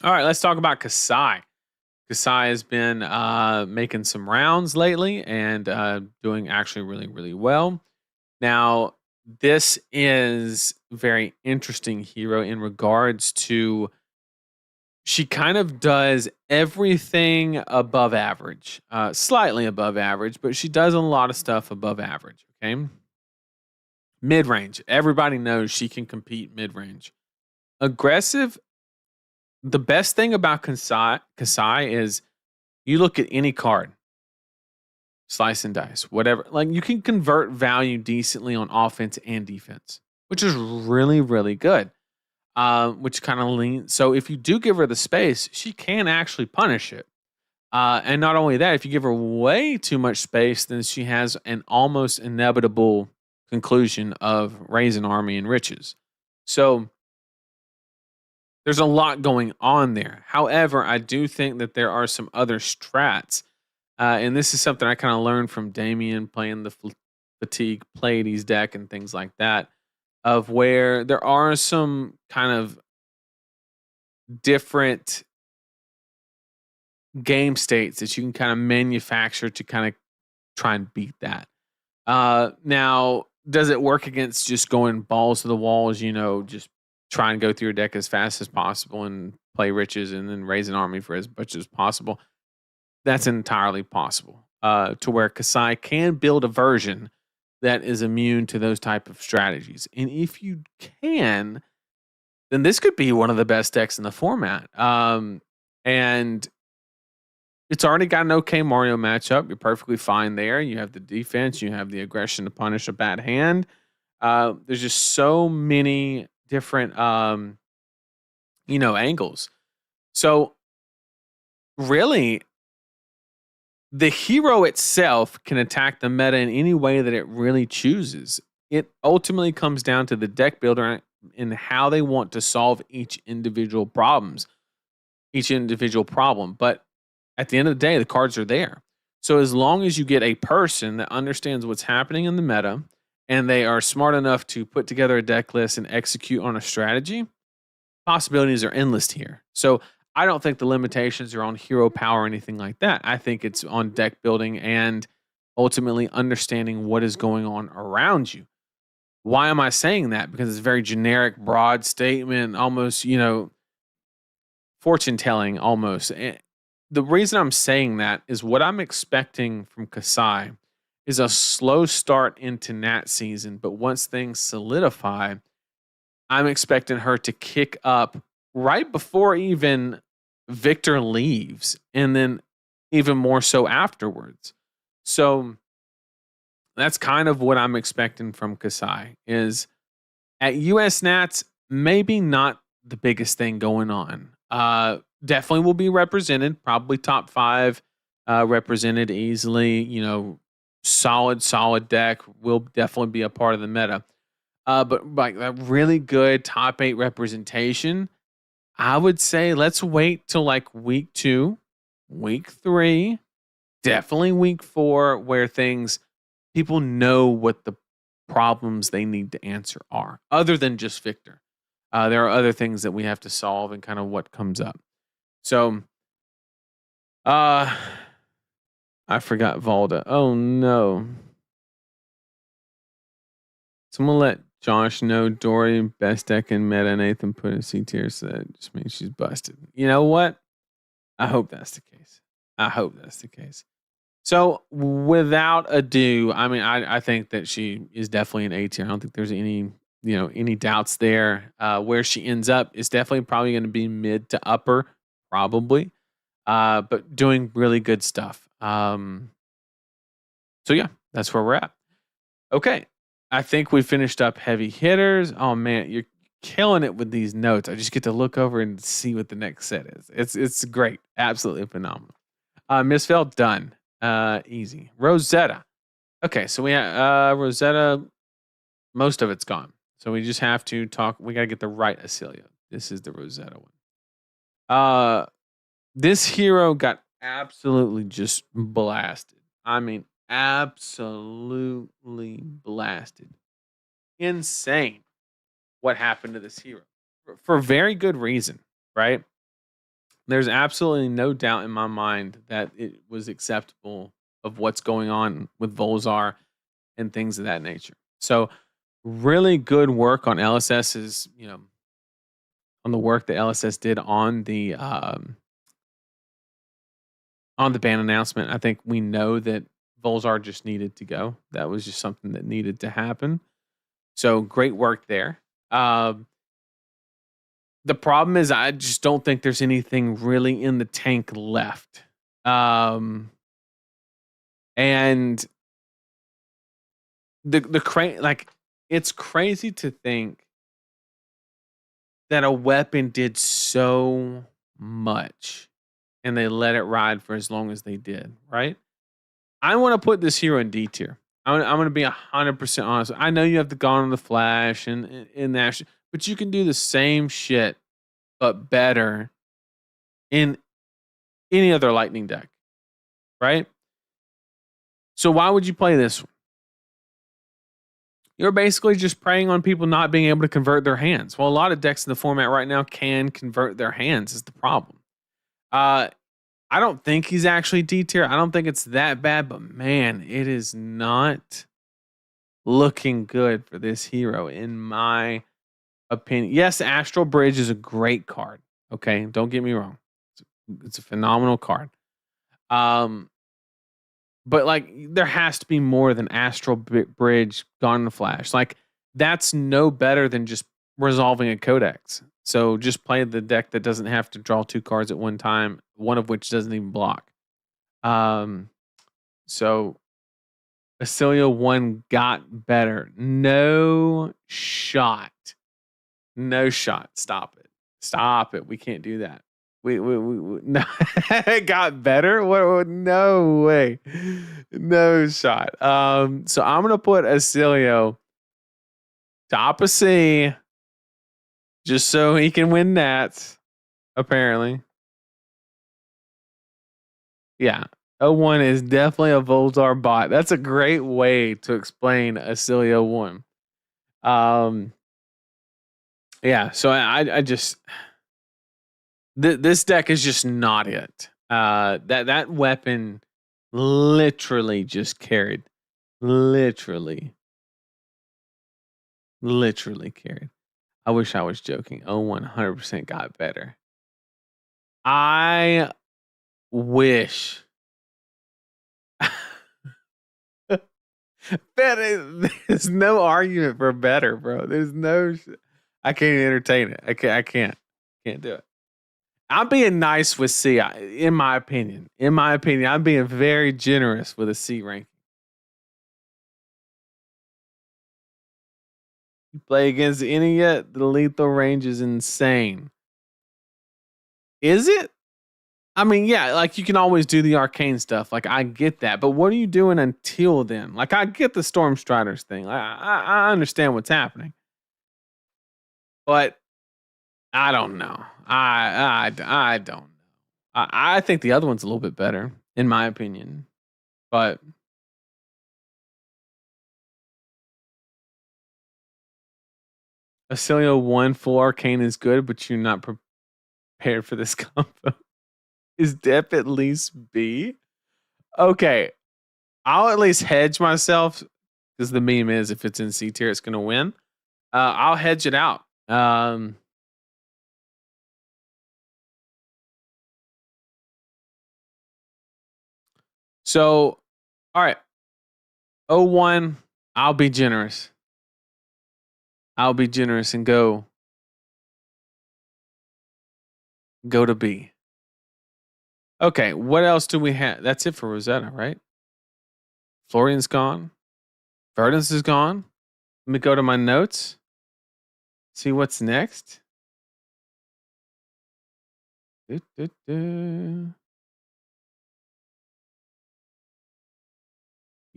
All right, let's talk about Kasai. Kasai has been making some rounds lately and doing actually really, really well. Now, this is very interesting hero in regards to She kind of does everything above average, slightly above average, but she does a lot of stuff above average. Okay. Mid range. Everybody knows she can compete mid range. Aggressive. The best thing about Kasai is you look at any card, slice and dice, whatever. Like you can convert value decently on offense and defense, which is really, really good. Which kind of leans. So if you do give her the space, she can actually punish it. And not only that, if you give her way too much space, then she has an almost inevitable conclusion of raise an army and riches. So there's a lot going on there. However, I do think that there are some other strats. And this is something I kind of learned from Damien playing the fatigue Pleiades deck and things like that, of where there are some kind of different game states that you can kind of manufacture to kind of try and beat that. Now, does it work against just going balls to the walls, just try and go through your deck as fast as possible and play riches and then raise an army for as much as possible? That's entirely possible. To where Kasai can build a version that is immune to those type of strategies. And if you can, then this could be one of the best decks in the format. And it's already got an okay Mario matchup. You're perfectly fine there. You have the defense. You have the aggression to punish a bad hand. There's just so many different, angles. So really, the hero itself can attack the meta in any way that it really chooses. It ultimately comes down to the deck builder and how they want to solve each individual problem. But at the end of the day, the cards are there. So as long as you get a person that understands what's happening in the meta and they are smart enough to put together a deck list and execute on a strategy, possibilities are endless here. So I don't think the limitations are on hero power or anything like that. I think it's on deck building and ultimately understanding what is going on around you. Why am I saying that? Because it's a very generic, broad statement, almost, fortune telling almost. The reason I'm saying that is what I'm expecting from Kasai is a slow start into Nat season, but once things solidify, I'm expecting her to kick up right before even Victor leaves, and then even more so afterwards. So that's kind of what I'm expecting from Kasai is at US Nats, maybe not the biggest thing going on. Definitely will be represented, probably top 5 represented easily, solid deck will definitely be a part of the meta. But like that really good top 8 representation, I would say let's wait till like week 2, week 3, definitely week 4, where people know what the problems they need to answer are, other than just Victor. There are other things that we have to solve and kind of what comes up. So, I forgot Valda. Oh no. Someone let Josh know Dory best deck in meta. Nathan put in C tier, so that just means she's busted. You know what? I hope that's the case. So without ado, I mean, I think that she is definitely an A tier. I don't think there's any doubts there. Where she ends up is definitely probably going to be mid to upper, probably, but doing really good stuff. So yeah, that's where we're at. Okay, I think we finished up heavy hitters. Oh man, you're killing it with these notes. I just get to look over and see what the next set is. It's great, absolutely phenomenal. Misfell done. Easy. Rosetta. Okay, so we have Rosetta. Most of it's gone, so we just have to talk. We gotta get the right Acelia. This is the Rosetta one. This hero got absolutely just blasted. I mean, absolutely blasted. Insane what happened to this hero for very good reason, right? There's absolutely no doubt in my mind that it was acceptable of what's going on with Volzar and things of that nature. So really good work on LSS's, the work that LSS did on the ban announcement. I think we know that Volzar just needed to go. That was just something that needed to happen. So great work there. The problem is I just don't think there's anything really in the tank left. And it's crazy to think that a weapon did so much and they let it ride for as long as they did, right? I want to put this hero in D tier. I'm going to be 100% honest. I know you have the Gone on the Flash and that, but you can do the same shit, but better in any other Lightning deck, right? So why would you play this one? You're basically just preying on people not being able to convert their hands. Well, a lot of decks in the format right now can convert their hands is the problem. I don't think he's actually D tier. I don't think it's that bad, but man, it is not looking good for this hero, in my opinion. Yes, Astral Bridge is a great card. Okay, don't get me wrong. It's a phenomenal card. But like, there has to be more than Astral Bridge, Gone in a Flash. Like, that's no better than just resolving a codex. So just play the deck that doesn't have to draw 2 cards at one time, one of which doesn't even block. So Acilio 1 got better. No shot. No shot. Stop it. Stop it. We can't do that. We no. It got better. What? No way. No shot. So I'm gonna put Acilio top of C, just so he can win Nats. Apparently, yeah. 01 is definitely a Voltar bot. That's a great way to explain Acilio 1. Yeah. So I just. This deck is just not it. That weapon literally just carried. Literally carried. I wish I was joking. 100% got better. I wish. There's no argument for better, bro. There's no. I can't entertain it. I can't do it. I'm being nice with C, in my opinion. I'm being very generous with a C ranking. You play against any yet? The lethal range is insane. Is it? I mean, yeah, like you can always do the arcane stuff. Like I get that, but what are you doing until then? Like I get the Storm Striders thing. I understand what's happening, but I don't know. I don't know. I think the other one's a little bit better, in my opinion. But Acilio 1 full arcane is good, but you're not prepared for this combo. Is Dep at least B? Okay. I'll at least hedge myself, because the meme is if it's in C tier, it's gonna win. I'll hedge it out. So, all right. 01, I'll be generous. And go to B. Okay, what else do we have? That's it for Rosetta, right? Florian's gone. Verdance is gone. Let me go to my notes. See what's next.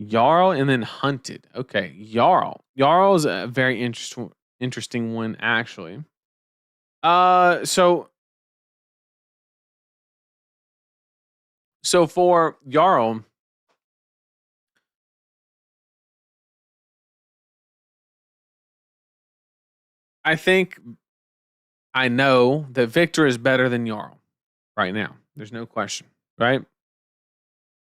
Jarl and then Hunted. Okay, Jarl. Jarl is a very interesting one, actually. So for Jarl, I think I know that Victor is better than Jarl right now. There's no question, right?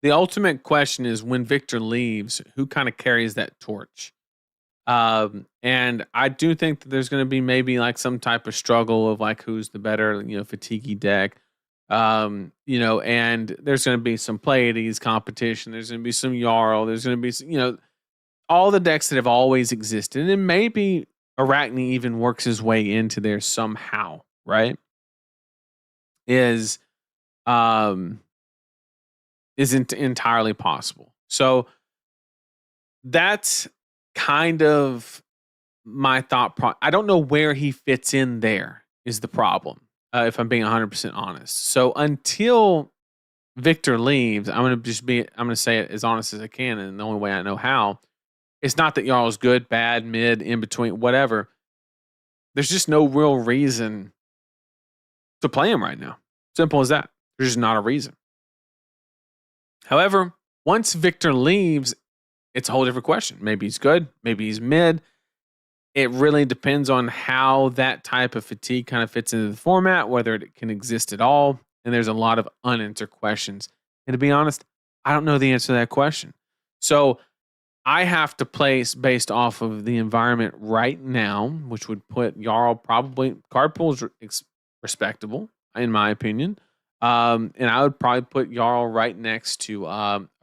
The ultimate question is when Victor leaves, who kind of carries that torch? And I do think that there's going to be maybe like some type of struggle of like who's the better, fatigue deck. And there's going to be some Pleiades competition. There's going to be some Jarl. There's going to be, all the decks that have always existed. And maybe Arachne even works his way into there somehow, right? Is um isn't entirely possible. So that's kind of my I don't know where he fits in there is the problem. If I'm being 100% honest. So until Victor leaves, I'm going to say it as honest as I can and the only way I know how. It's not that Jarl's good, bad, mid, in between, whatever. There's just no real reason to play him right now. Simple as that. There's just not a reason. However, once Victor leaves, it's a whole different question. Maybe he's good, maybe he's mid. It really depends on how that type of fatigue kind of fits into the format, whether it can exist at all. And there's a lot of unanswered questions. And to be honest, I don't know the answer to that question. So I have to place based off of the environment right now, which would put Jarl probably card pool is respectable, in my opinion. And I would probably put Jarl right next to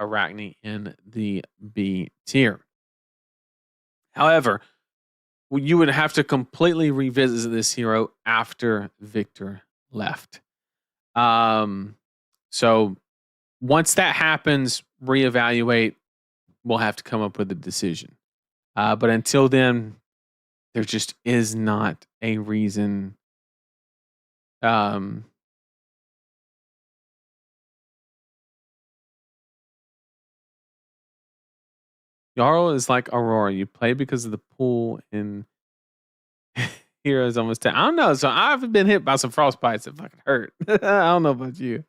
Arachne in the B tier. However, you would have to completely revisit this hero after Victor left. So once that happens, reevaluate. We'll have to come up with a decision. But until then, there just is not a reason. Jarl is like Aurora. You play because of the pool and Heroes almost 10. I don't know. So I've been hit by some frostbites that fucking hurt. I don't know about you.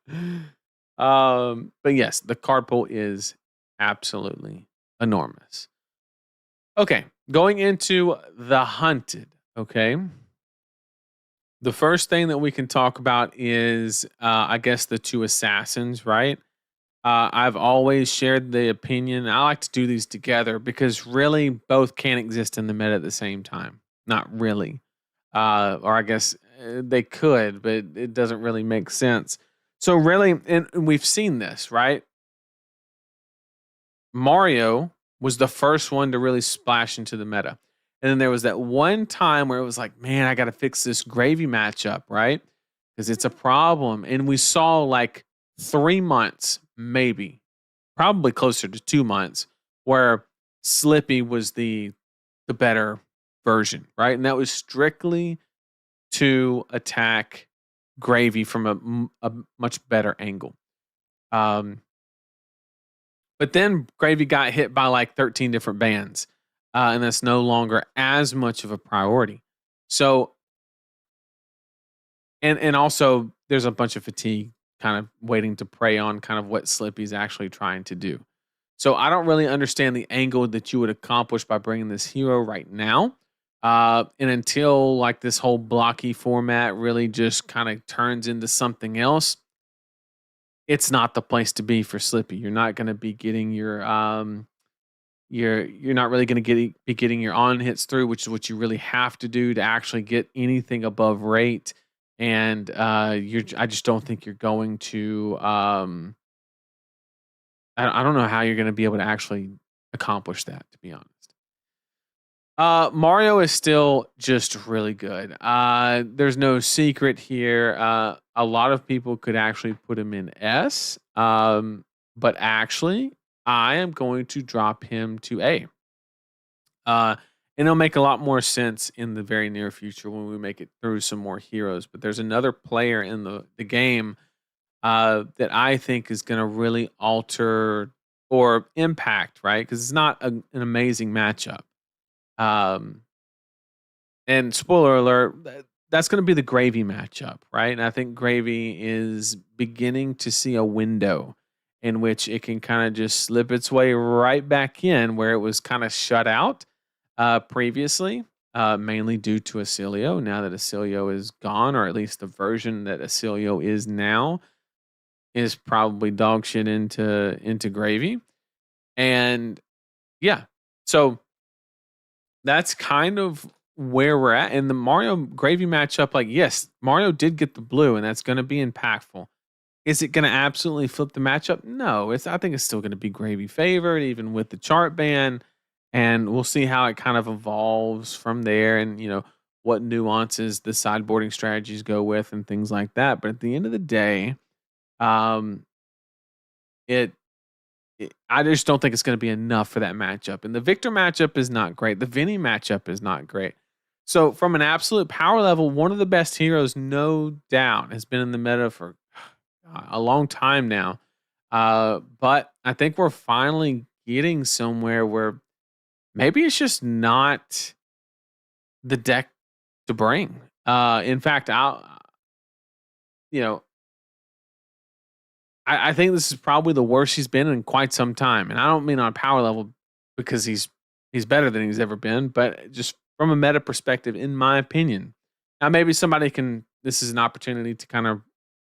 But yes, the card pool is absolutely enormous. Okay, going into the hunted. Okay. The first thing that we can talk about is, I guess, the two assassins, right? I've always shared the opinion. I like to do these together because really both can't exist in the meta at the same time. Not really. Or I guess they could, but it doesn't really make sense. So really, and we've seen this, right? Mario was the first one to really splash into the meta. And then there was that one time where it was like, man, I got to fix this gravy matchup, right? Because it's a problem. And we saw like 3 months, maybe, probably closer to 2 months, where Slippy was the better version, right? And that was strictly to attack Gravy from a much better angle. But then Gravy got hit by like 13 different bans, and that's no longer as much of a priority. So, and also there's a bunch of fatigue kind of waiting to prey on kind of what Slippy's actually trying to do. So I don't really understand the angle that you would accomplish by bringing this hero right now. And until like this whole blocky format really just kind of turns into something else, it's not the place to be for Slippy. You're not going to be getting your you're not really going to be getting your on hits through, which is what you really have to do to actually get anything above rate. And I just don't think you're going to. I don't know how you're going to be able to actually accomplish that, to be honest. Mario is still just really good. There's no secret here. A lot of people could actually put him in S. But actually, I am going to drop him to A. And it'll make a lot more sense in the very near future when we make it through some more heroes. But there's another player in the game that I think is going to really alter or impact, right? Because it's not an amazing matchup. And spoiler alert, that's going to be the Gravy matchup, right? And I think Gravy is beginning to see a window in which it can kind of just slip its way right back in where it was kind of shut out previously, mainly due to Acilio. Now that Acilio is gone, or at least the version that Acilio is now, is probably dog shit into Gravy. And yeah, so that's kind of where we're at. In the Mario Gravy matchup, like, yes, Mario did get the blue, and that's going to be impactful. Is it going to absolutely flip the matchup? No. I think it's still going to be Gravy favored, even with the chart ban. And we'll see how it kind of evolves from there, and what nuances the sideboarding strategies go with and things like that. But at the end of the day, um, it I just don't think it's going to be enough for that matchup. And the Victor matchup is not great. The Vinny matchup is not great. So from an absolute power level, one of the best heroes, no doubt, has been in the meta for a long time now. But I think we're finally getting somewhere where maybe it's just not the deck to bring. In fact, you know, I think this is probably the worst he's been in quite some time. And I don't mean on power level because he's better than he's ever been, but just from a meta perspective, in my opinion. Now, maybe somebody this is an opportunity to kind of,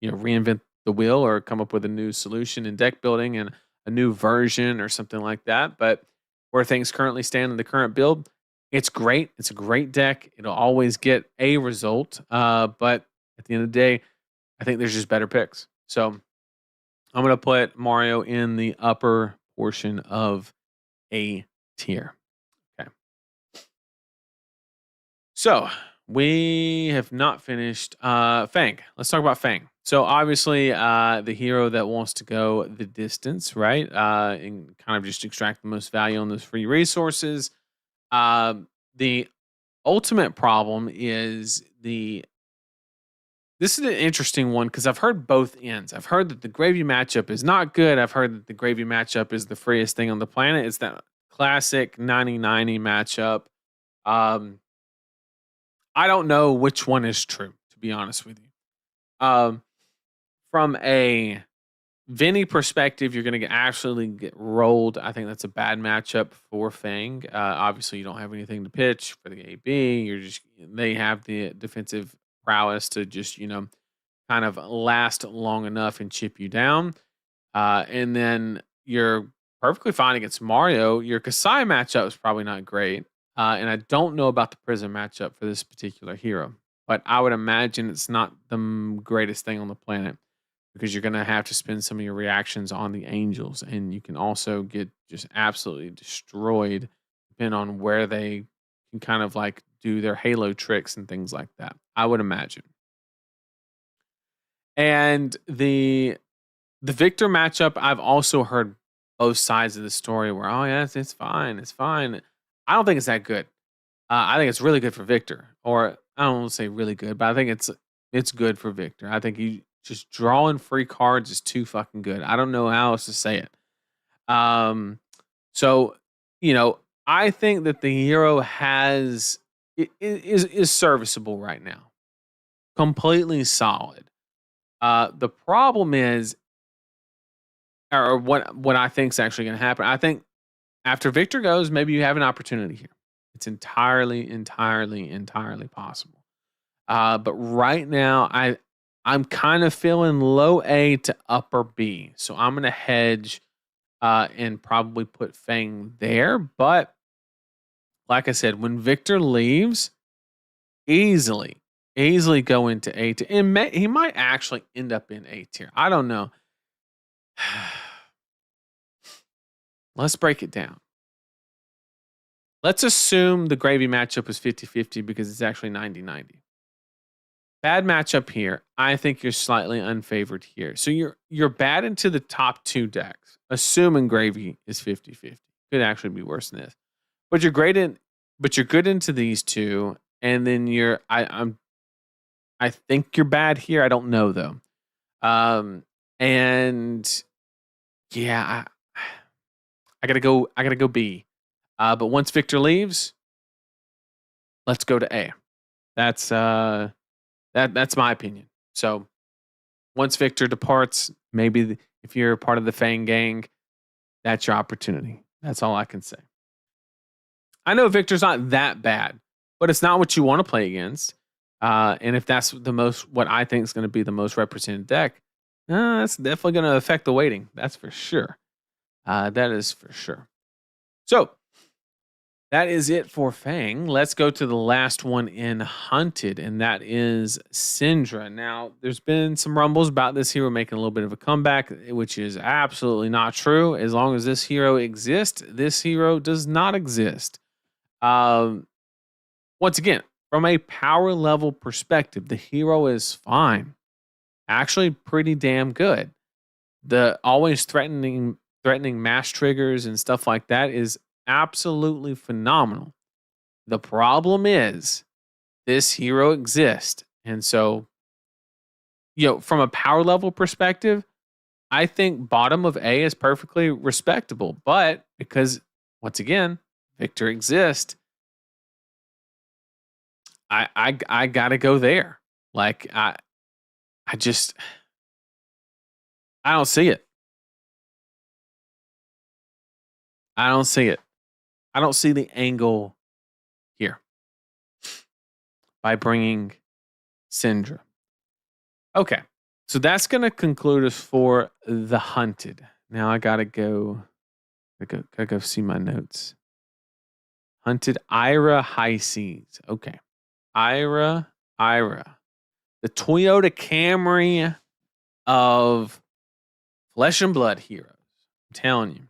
reinvent the wheel or come up with a new solution in deck building and a new version or something like that. But where things currently stand in the current build, it's great. It's a great deck. It'll always get a result. But at the end of the day, I think there's just better picks. So I'm going to put Mario in the upper portion of A tier. Okay. So we have not finished Fang. Let's talk about Fang. So obviously the hero that wants to go the distance, right? And kind of just extract the most value on those free resources. The ultimate problem is this is an interesting one because I've heard both ends. I've heard that the Gravy matchup is not good. I've heard that the Gravy matchup is the freest thing on the planet. It's that classic 90-90 matchup. I don't know which one is true, to be honest with you. From a Vinny perspective, you're going to absolutely get rolled. I think that's a bad matchup for Fang. Obviously, you don't have anything to pitch for the AB. They have the defensive prowess to just kind of last long enough and chip you down. And then you're perfectly fine against Mario. Your Kasai matchup is probably not great. And I don't know about the Prism matchup for this particular hero, but I would imagine it's not the greatest thing on the planet because you're going to have to spend some of your reactions on the Angels, and you can also get just absolutely destroyed depending on where they can kind of like do their Halo tricks and things like that, I would imagine. And the Victor matchup, I've also heard both sides of the story where, oh, yes, it's fine. It's fine. I don't think it's that good. I think it's really good for Victor. Or I don't want to say really good, but I think it's good for Victor. I think he just drawing free cards is too fucking good. I don't know how else to say it. So, I think that the hero is serviceable right now. Completely solid. The problem is, or what I think is actually going to happen. I think after Victor goes, maybe you have an opportunity here. It's entirely possible. But right now, I'm kind of feeling low A to upper B. So I'm going to hedge and probably put Fang there. But like I said, when Victor leaves, easily go into A tier. And he might actually end up in A tier. I don't know. Let's break it down. Let's assume the Gravy matchup is 50-50 because it's actually 90-90. Bad matchup here. I think you're slightly unfavored here. So you're bad into the top two decks, assuming Gravy is 50-50. Could actually be worse than this. But you're good into these two, and then I think you're bad here. I don't know though. And yeah, I gotta go B. But once Victor leaves, let's go to A. That's my opinion. So once Victor departs, maybe if you're part of the Fang gang, that's your opportunity. That's all I can say. I know Victor's not that bad, but it's not what you want to play against. And if that's what I think is going to be the most represented deck, that's definitely going to affect the weighting. That's for sure. That is for sure. So that is it for Fang. Let's go to the last one in Hunted, and that is Syndra. Now, there's been some rumbles about this hero making a little bit of a comeback, which is absolutely not true. As long as this hero exists, this hero does not exist. Um, Once again, from a power level perspective, the hero is fine. Actually, pretty damn good. The always threatening mass triggers and stuff like that is absolutely phenomenal. The problem is this hero exists. And so, from a power level perspective, I think bottom of A is perfectly respectable. But because, once again, Victor exists, I gotta go there. Like I just I don't see it. I don't see it. I don't see the angle here by bringing Syndra. Okay. So that's going to conclude us for The Hunted. Now I got to go see my notes. Hunted Ira High Seas. Okay. Ira. The Toyota Camry of Flesh and Blood heroes. I'm telling you.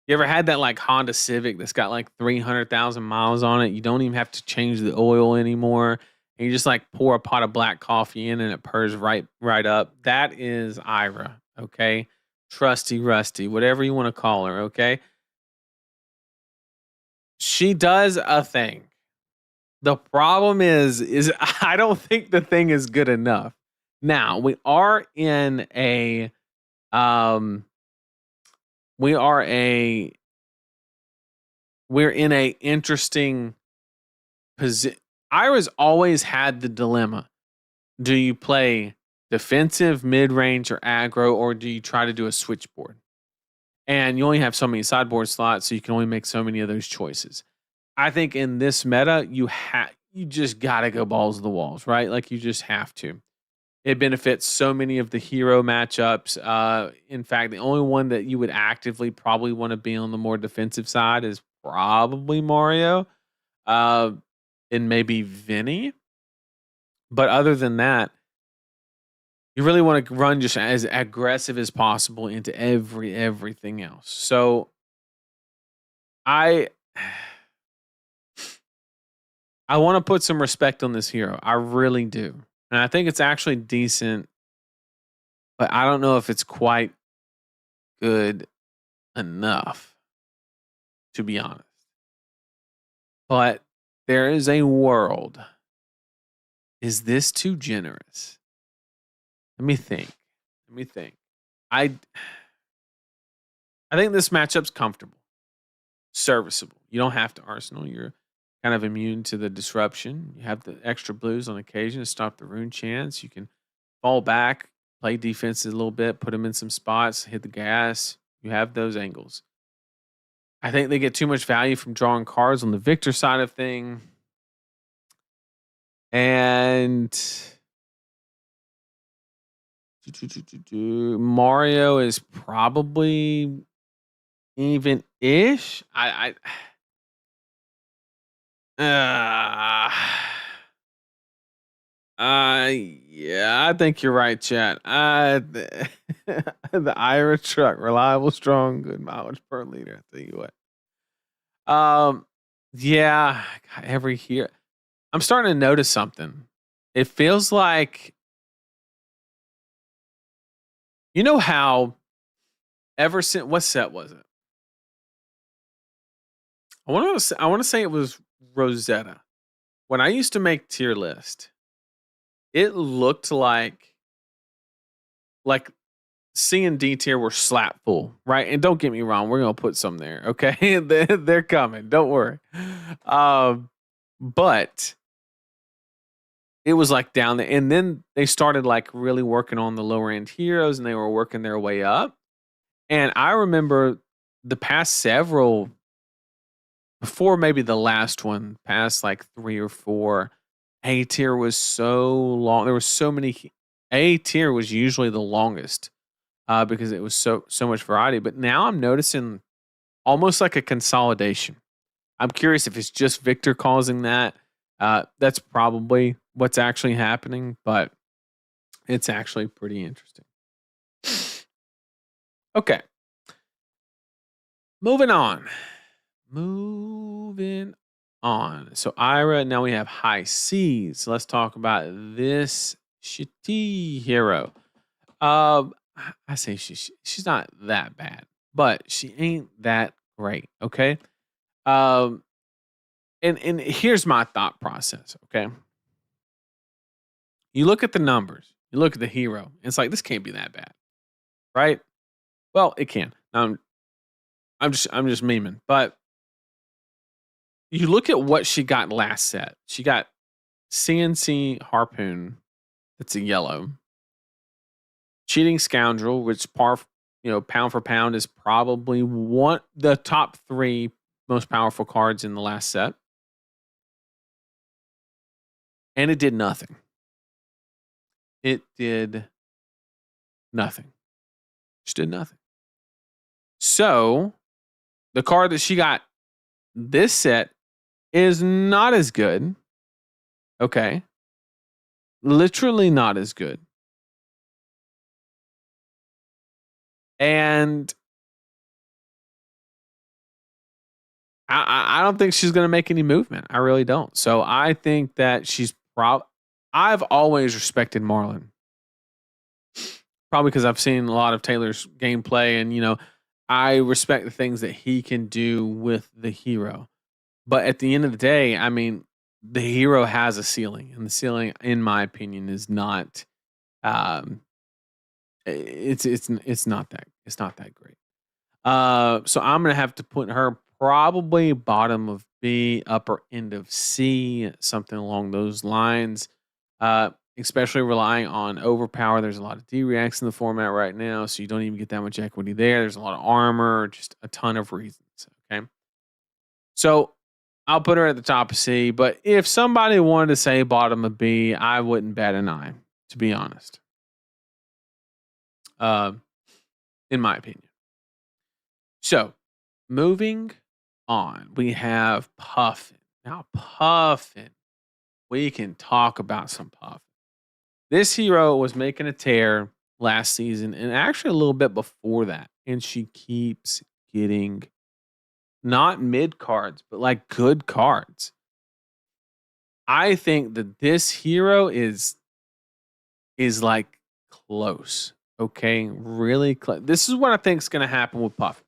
You ever had that like Honda Civic that's got like 300,000 miles on it? You don't even have to change the oil anymore. And you just like pour a pot of black coffee in and it purrs right up. That is Ira, okay? Trusty Rusty, whatever you want to call her, okay? She does a thing. The problem is I don't think the thing is good enough. Now, we are in a we're in a interesting position. Ira's always had the dilemma. Do you play defensive, mid-range, or aggro, or do you try to do a switchboard? And you only have so many sideboard slots, so you can only make so many of those choices. I think in this meta, you just gotta go balls to the walls, right? Like you just have to. It benefits so many of the hero matchups. In fact, the only one that you would actively probably want to be on the more defensive side is probably Mario, and maybe Vinny. But other than that, you really want to run just as aggressive as possible into everything else. So I want to put some respect on this hero. I really do. And I think it's actually decent, but I don't know if it's quite good enough, to be honest. But there is a world. Is this too generous? Let me think. I think this matchup's comfortable, serviceable. You don't have to Arsenal. You're kind of immune to the disruption. You have the extra blues on occasion to stop the rune chance. You can fall back, play defense a little bit, put them in some spots, hit the gas. You have those angles. I think they get too much value from drawing cards on the Victor side of thing. And Mario is probably even-ish. Yeah, I think you're right, chat. The Ira truck, reliable, strong, good mileage per liter. I tell you what. Yeah, every year I'm starting to notice something. It feels like, you know how ever since, what set was it? I want to say it was Rosetta. When I used to make tier list, it looked like C and D tier were slap full, right? And don't get me wrong, we're gonna put some there, okay? They're coming, don't worry. But it was like down there, and then they started like really working on the lower end heroes, and they were working their way up. And I remember the past several, before maybe the last one, past like 3 or 4, A tier was so long. There were so many. A tier was usually the longest because it was so much variety. But now I'm noticing almost like a consolidation. I'm curious if it's just Victor causing that. That's probably what's actually happening, but it's actually pretty interesting. Okay. Moving on. So Ira, now we have high C's. Let's talk about this shitty hero. I say she's not that bad, but she ain't that great. Okay. Um, and here's my thought process. Okay. You look at the numbers. You look at the hero. And it's like this can't be that bad, right? Well, it can. I'm just memeing, but you look at what she got last set. She got CNC Harpoon. That's a yellow. Cheating Scoundrel, which pound for pound is probably the top 3 most powerful cards in the last set. And it did nothing. It did nothing. Just did nothing. So the card that she got this set is not as good. Okay. Literally not as good. And I don't think she's going to make any movement. I really don't. So I think that she's I've always respected Marlon. Probably because I've seen a lot of Taylor's gameplay and, I respect the things that he can do with the hero. But at the end of the day, I mean, the hero has a ceiling, and the ceiling, in my opinion, is not. It's not that great. So I'm gonna have to put her probably bottom of B, upper end of C, something along those lines. Especially relying on overpower. There's a lot of D-reacts in the format right now, so you don't even get that much equity there. There's a lot of armor, just a ton of reasons. Okay. So I'll put her at the top of C, but if somebody wanted to say bottom of B, I wouldn't bat an eye, to be honest. In my opinion. So, moving on, we have Puffin. Now, Puffin, we can talk about some Puffin. This hero was making a tear last season and actually a little bit before that. And she keeps getting not mid cards, but like good cards. I think that this hero is like close. Okay. Really close. This is what I think is going to happen with Puffin.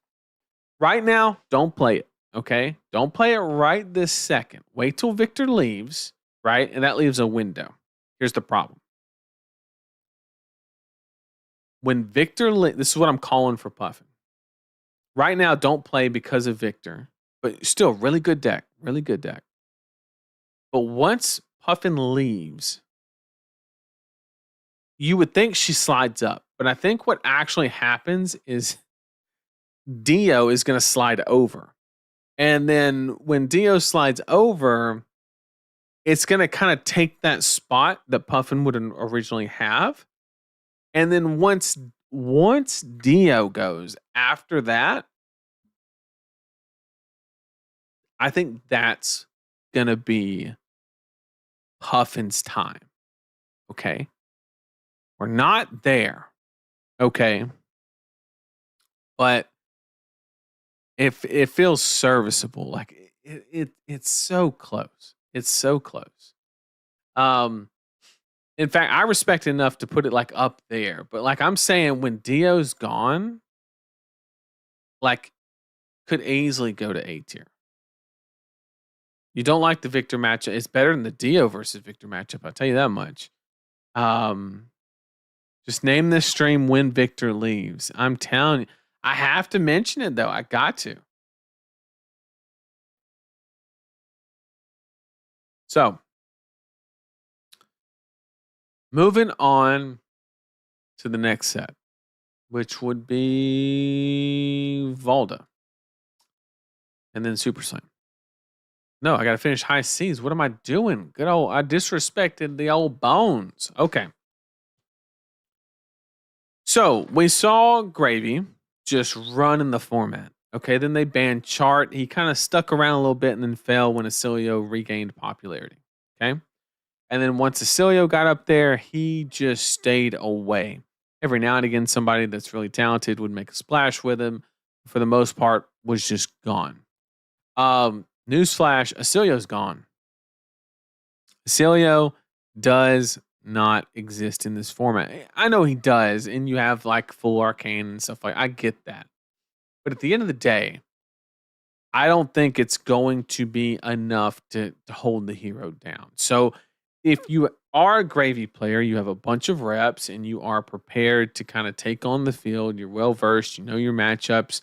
Right now, don't play it. Okay. Don't play it right this second. Wait till Victor leaves. Right. And that leaves a window. Here's the problem. When Victor, this is what I'm calling for Puffin. Right now, don't play because of Victor, but still really good deck. Really good deck. But once Puffin leaves, you would think she slides up. But I think what actually happens is Dio is going to slide over. And then when Dio slides over, it's going to kind of take that spot that Puffin would originally have. And then once Dio goes after that, I think that's going to be Puffin's time. Okay. We're not there. Okay. But if it feels serviceable, like it's so close. It's so close. In fact, I respect enough to put it like up there. But like I'm saying, when Dio's gone, like could easily go to A tier. You don't like the Victor matchup. It's better than the Dio versus Victor matchup. I'll tell you that much. Just name this stream when Victor leaves. I'm telling you. I have to mention it though. I got to. So, moving on to the next set, which would be Volda. And then Super Slam. No, I got to finish high C's. What am I doing? Good old, I disrespected the old bones. Okay. So we saw Gravy just run in the format. Okay, then they banned Chart. He kind of stuck around a little bit and then fell when Acilio regained popularity. Okay. And then once Acilio got up there, he just stayed away. Every now and again, somebody that's really talented would make a splash with him. For the most part, was just gone. Newsflash, Acilio's gone. Acilio does not exist in this format. I know he does, and you have like full arcane and stuff like I get that. But at the end of the day, I don't think it's going to be enough to hold the hero down. So if you are a gravy player, you have a bunch of reps and you are prepared to kind of take on the field, you're well versed, you know your matchups,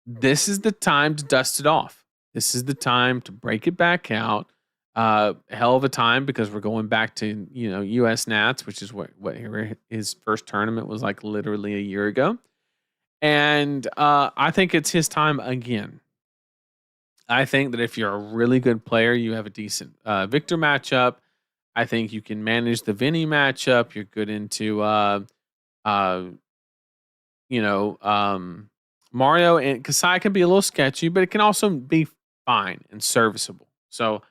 this is the time to dust it off. This is the time to break it back out. Hell of a time because we're going back to US Nats, which is what his first tournament was like literally a year ago, and I think it's his time again. I think that if you're a really good player, you have a decent Victor matchup. I think you can manage the Vinny matchup. You're good into uh, Mario, and Kasai can be a little sketchy, but it can also be fine and serviceable. So,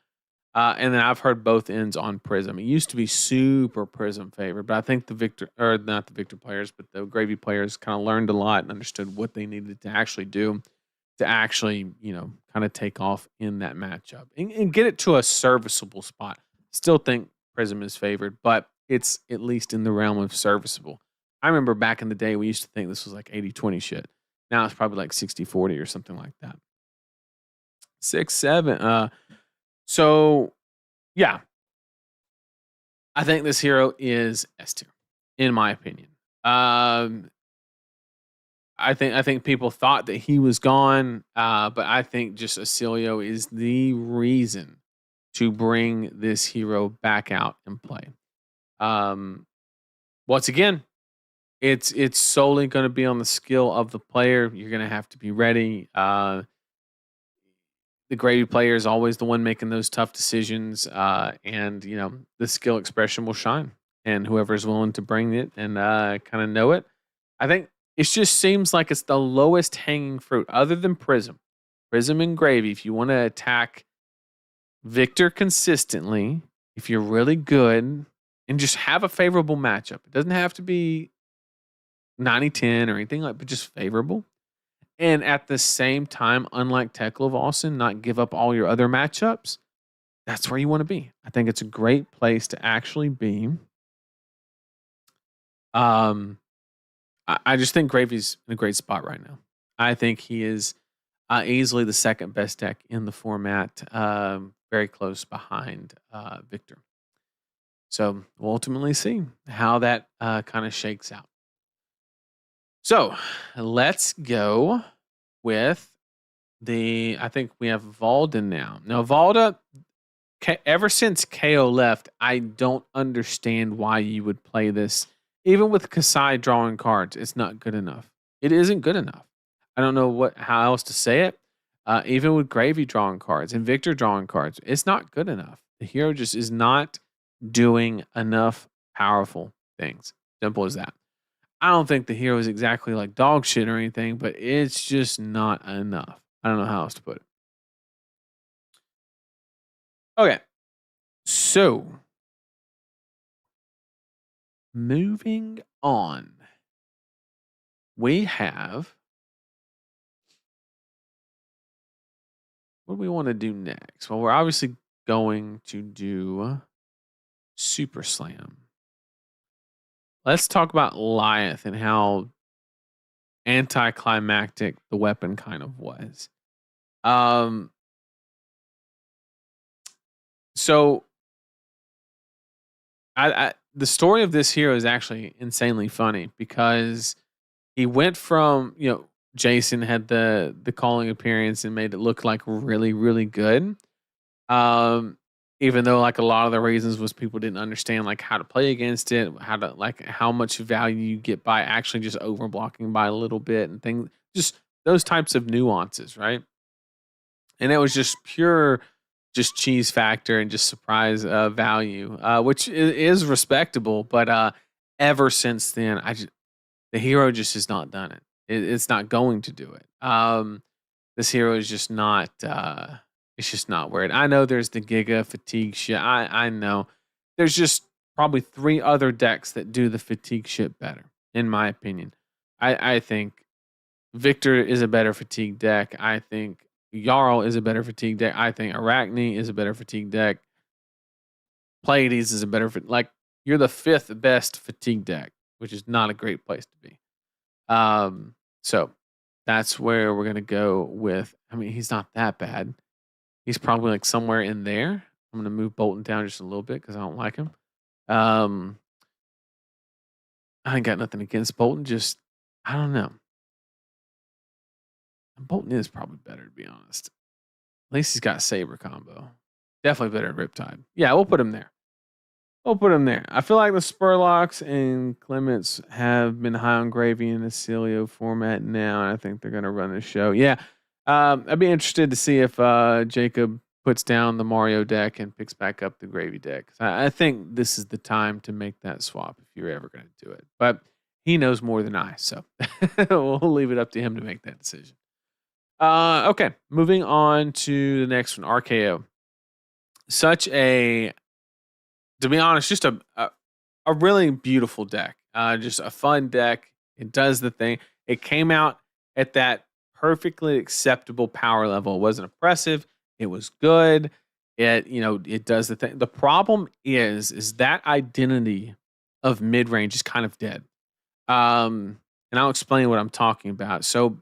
and then I've heard both ends on Prism. It used to be super Prism favored, but I think the Victor, or not the Victor players, but the Gravy players kind of learned a lot and understood what they needed to actually do to actually, kind of take off in that matchup and get it to a serviceable spot. Still think Prism is favored, but it's at least in the realm of serviceable. I remember back in the day, we used to think this was like 80-20 shit. Now it's probably like 60-40 or something like that. 6-7. So yeah, I think this hero is S tier, in my opinion. I think people thought that he was gone, but I think just Acilio is the reason to bring this hero back out and play. Once again, it's solely going to be on the skill of the player. You're going to have to be ready. The gravy player is always the one making those tough decisions, and the skill expression will shine. And whoever is willing to bring it and kind of know it, I think it just seems like it's the lowest hanging fruit, other than Prism. Prism and gravy. If you want to attack Victor consistently, if you're really good, and just have a favorable matchup, it doesn't have to be 90-10 or anything like, but just favorable. And at the same time, unlike Tekla Volson, not give up all your other matchups. That's where you want to be. I think it's a great place to actually be. I just think Gravy's in a great spot right now. I think he is easily the second best deck in the format, very close behind Victor. So we'll ultimately see how that kind of shakes out. So let's go with I think we have Valda now. Now, Valda, ever since KO left, I don't understand why you would play this. Even with Kasai drawing cards, it's not good enough. It isn't good enough. I don't know how else to say it. Even with Gravy drawing cards and Victor drawing cards, it's not good enough. The hero just is not doing enough powerful things. Simple as that. I don't think the hero is exactly like dog shit or anything, but it's just not enough. I don't know how else to put it. Okay. So, moving on. We have, what do we want to do next? Well, we're obviously going to do Super Slam. Let's talk about Lyeth and how anticlimactic the weapon kind of was. So the story of this hero is actually insanely funny because he went from, Jason had the calling appearance and made it look like really, really good. Even though like a lot of the reasons was people didn't understand like how to play against it, how much value you get by actually just overblocking by a little bit and things, just those types of nuances, right? And it was just pure just cheese factor and just surprise value, which is respectable. But ever since then, the hero just has not done it. It's not going to do it. This hero is just not. It's just not where it. I know there's the Giga fatigue shit. I know. There's just probably 3 other decks that do the fatigue shit better, in my opinion. I think Victor is a better fatigue deck. I think Jarl is a better fatigue deck. I think Arachne is a better fatigue deck. Pleiades is a better like you're the 5th best fatigue deck, which is not a great place to be. So that's where we're gonna go with. I mean, he's not that bad. He's probably like somewhere in there. I'm gonna move Bolton down just a little bit because I don't like him. I ain't got nothing against Bolton. Just I don't know. Bolton is probably better to be honest. At least he's got Saber combo. Definitely better than Riptide. Yeah, we'll put him there. We'll put him there. I feel like the Spurlocks and Clements have been high on gravy in the Celio format now. And I think they're going to run the show. Yeah. I'd be interested to see if Jacob puts down the Mario deck and picks back up the gravy deck. I think this is the time to make that swap if you're ever going to do it. But he knows more than I. So we'll leave it up to him to make that decision. Okay. Moving on to the next one, RKO. To be honest, just a really beautiful deck. Just a fun deck. It does the thing. It came out at that perfectly acceptable power level. It wasn't oppressive. It was good. It does the thing. The problem is that identity of mid-range is kind of dead. And I'll explain what I'm talking about. So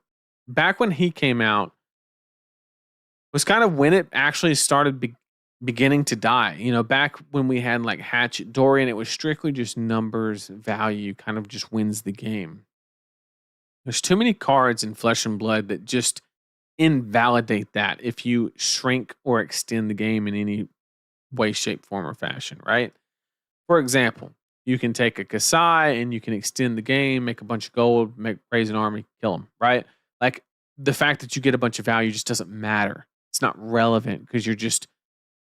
back when he came out was kind of when it actually started beginning to die. Back when we had like Hatchet Dorian, it was strictly just numbers, value, kind of just wins the game. There's too many cards in Flesh and Blood that just invalidate that if you shrink or extend the game in any way, shape, form, or fashion, right? For example, you can take a Kasai and you can extend the game, make a bunch of gold, raise an army, kill them, right? Like the fact that you get a bunch of value just doesn't matter. It's not relevant because you're just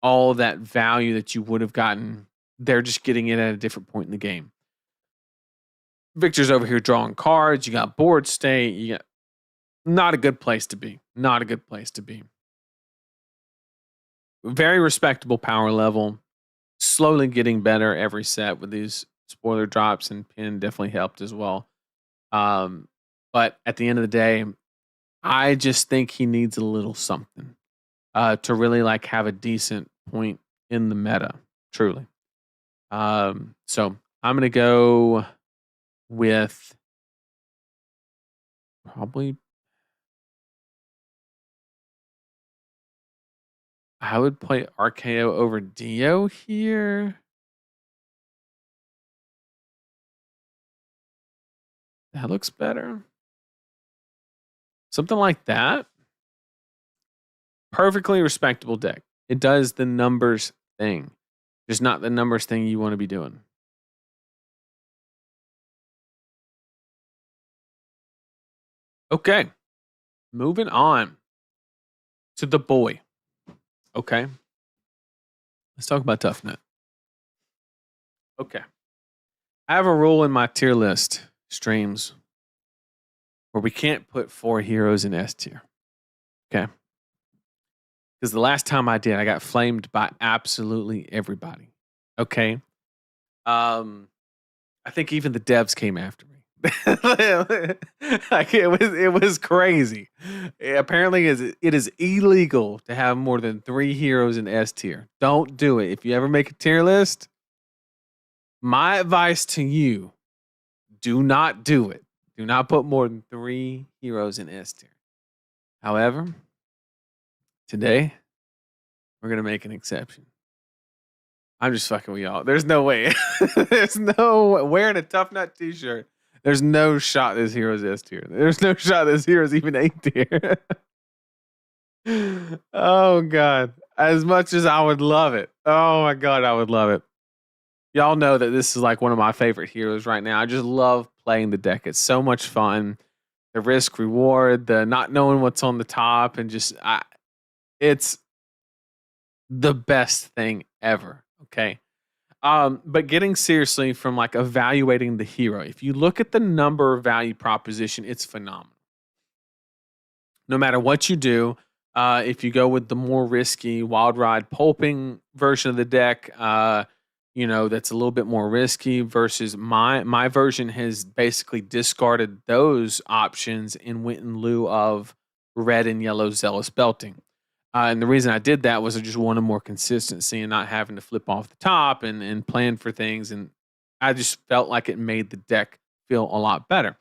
all that value that you would have gotten, they're just getting it at a different point in the game. Victor's over here drawing cards. You got board state. You got not a good place to be. Not a good place to be. Very respectable power level. Slowly getting better every set with these spoiler drops, and pin definitely helped as well. But at the end of the day, I just think he needs a little something to really like have a decent point in the meta, truly. So I'm gonna go with probably I would play RKO over Dio here. That looks better. Something like that. Perfectly respectable deck. It does the numbers thing. Just not the numbers thing you want to be doing. Okay. Moving on to the boy. Okay. Let's talk about Tough Nut. Okay. I have a rule in my tier list streams where we can't put 4 heroes in S tier. Okay. Because the last time I did, I got flamed by absolutely everybody. Okay. I think even the devs came after me. Like it was crazy. Apparently, it is illegal to have more than 3 heroes in S tier. Don't do it. If you ever make a tier list, my advice to you: do not do it. Do not put more than 3 heroes in S tier. However, today we're gonna make an exception. I'm just fucking with y'all. There's no way. There's no wearing a Tough Nut t-shirt. There's no shot this hero's S tier. There's no shot this hero's even A tier. Oh God. As much as I would love it. Oh my God, I would love it. Y'all know that this is like one of my favorite heroes right now. I just love playing the deck. It's so much fun. The risk reward, the not knowing what's on the top, and it's the best thing ever. Okay. But getting seriously from like evaluating the hero, if you look at the number value proposition, it's phenomenal. no matter what you do, if you go with the more risky Wild Ride pulping version of the deck, that's a little bit more risky versus my version has basically discarded those options and went in lieu of red and yellow Zealous Belting. And the reason I did that was I just wanted more consistency and not having to flip off the top and plan for things. And I just felt like it made the deck feel a lot better.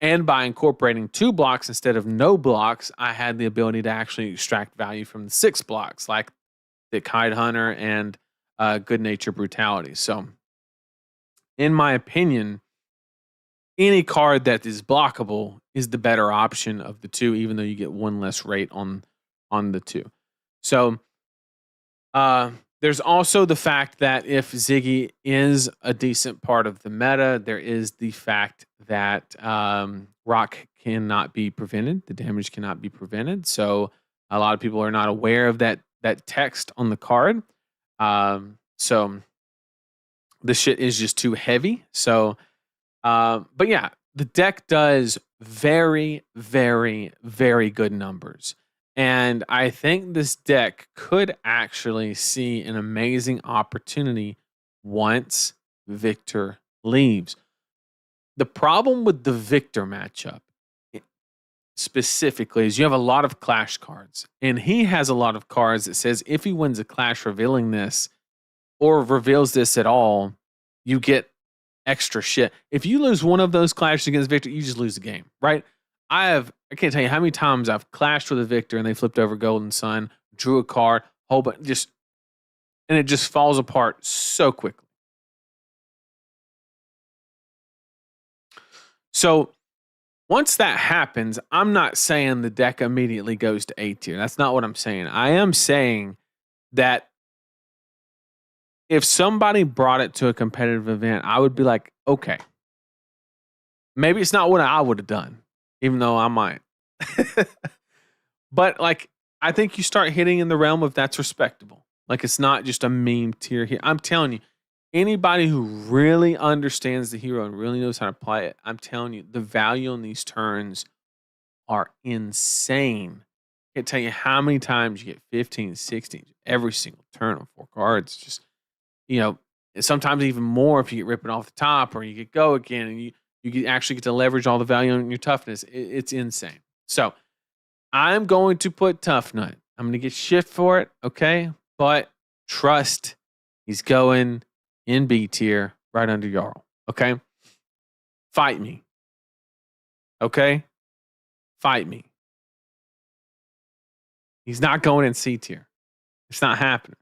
And by incorporating 2 blocks instead of no blocks, I had the ability to actually extract value from the 6 blocks, like the Kite Hunter and Good Nature Brutality. So, in my opinion, any card that is blockable is the better option of the 2, even though you get 1 less rate on the 2. So, there's also the fact that if Ziggy is a decent part of the meta, there is the fact that rock cannot be prevented. The damage cannot be prevented. So a lot of people are not aware of that text on the card. So the shit is just too heavy. So, but yeah, the deck does very, very, very good numbers. And I think this deck could actually see an amazing opportunity once Victor leaves. The problem with the Victor matchup specifically is you have a lot of clash cards. And he has a lot of cards that says if he wins a clash revealing this or reveals this at all, you get extra shit. If you lose one of those clashes against Victor, you just lose the game, right? I can't tell you how many times I've clashed with a Victor and they flipped over Golden Sun, drew a card, whole bunch, and it just falls apart so quickly. So once that happens, I'm not saying the deck immediately goes to A tier. That's not what I'm saying. I am saying that if somebody brought it to a competitive event, I would be like, okay, maybe it's not what I would have done, even though I might. But like, I think you start hitting in the realm of that's respectable. Like, it's not just a meme tier here. I'm telling you, anybody who really understands the hero and really knows how to play it, I'm telling you, the value on these turns are insane. I can't tell you how many times you get 15, 16 every single turn on 4 cards. Just, sometimes even more if you get ripping off the top or you get go again and you actually get to leverage all the value on your toughness. It's insane. So I'm going to put Tough Nut. I'm going to get shit for it, okay? But trust, he's going in B tier right under Jarl, okay? Fight me, okay? Fight me. He's not going in C tier. It's not happening.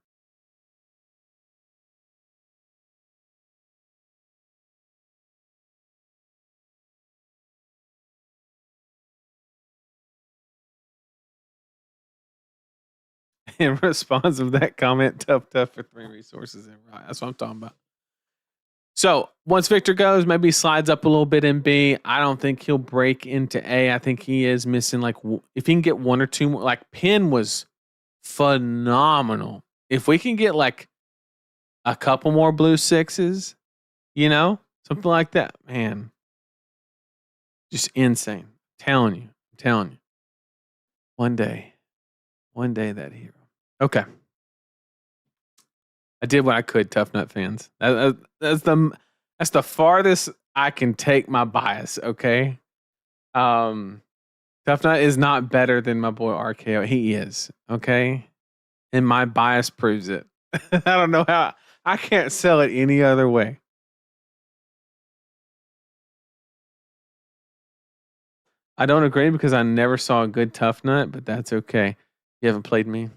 In response of that comment, tough for 3 resources. Right, that's what I'm talking about. So once Victor goes, maybe he slides up a little bit in B. I don't think he'll break into A. I think he is missing if he can get 1 or 2 more. Like Pin was phenomenal. If we can get like a couple more blue 6s, something like that, man, just insane. I'm telling you. One day that hero. Okay. I did what I could, Tough Nut fans. That's the farthest I can take my bias, okay? Tough Nut is not better than my boy RKO. He is, okay? And my bias proves it. I don't know how. I can't sell it any other way. I don't agree because I never saw a good Tough Nut, but that's okay. You haven't played me.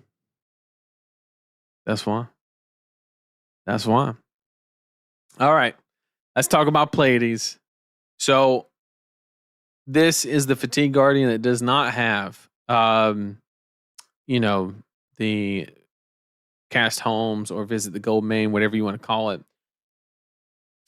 That's why. All right. Let's talk about Pleiades. So this is the Fatigue Guardian that does not have, the cast homes or visit the gold main, whatever you want to call it.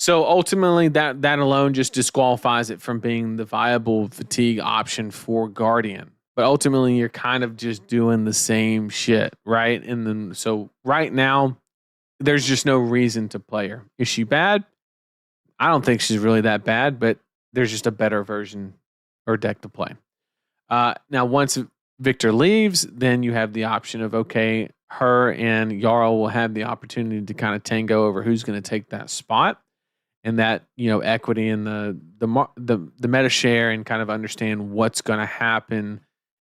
So ultimately, that alone just disqualifies it from being the viable Fatigue option for Guardian. But ultimately, you're kind of just doing the same shit, right? And then, so right now, there's just no reason to play her. Is she bad? I don't think she's really that bad, but there's just a better version or deck to play. Now, once Victor leaves, then you have the option of, okay, her and Jarl will have the opportunity to kind of tango over who's going to take that spot, and that, equity in the meta share, and kind of understand what's going to happen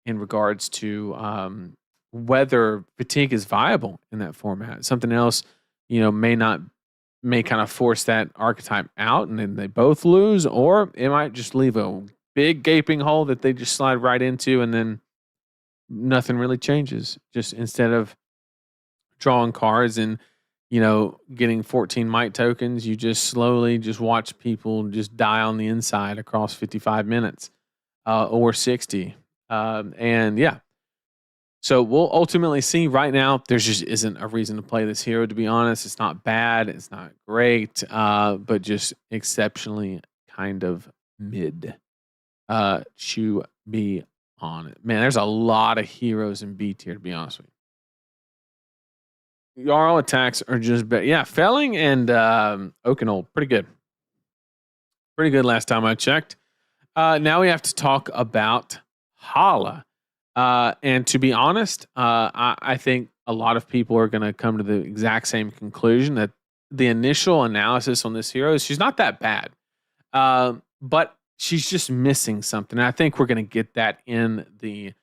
in regards to whether fatigue is viable in that format. Something else, may kind of force that archetype out, and then they both lose, or it might just leave a big gaping hole that they just slide right into, and then nothing really changes. Just instead of drawing cards and getting 14 might tokens, you just slowly just watch people just die on the inside across 55 minutes or 60. And yeah, so we'll ultimately see. Right now, there just isn't a reason to play this hero, to be honest. It's not bad, it's not great, but just exceptionally kind of mid. To be on it. Man, there's a lot of heroes in B tier, to be honest with you. Jarl attacks are just better. Yeah, Felling and Oakenold, pretty good. Pretty good last time I checked. Now we have to talk about Hala. And to be honest, I think a lot of people are going to come to the exact same conclusion that the initial analysis on this hero is she's not that bad. But she's just missing something. And I think we're going to get that in the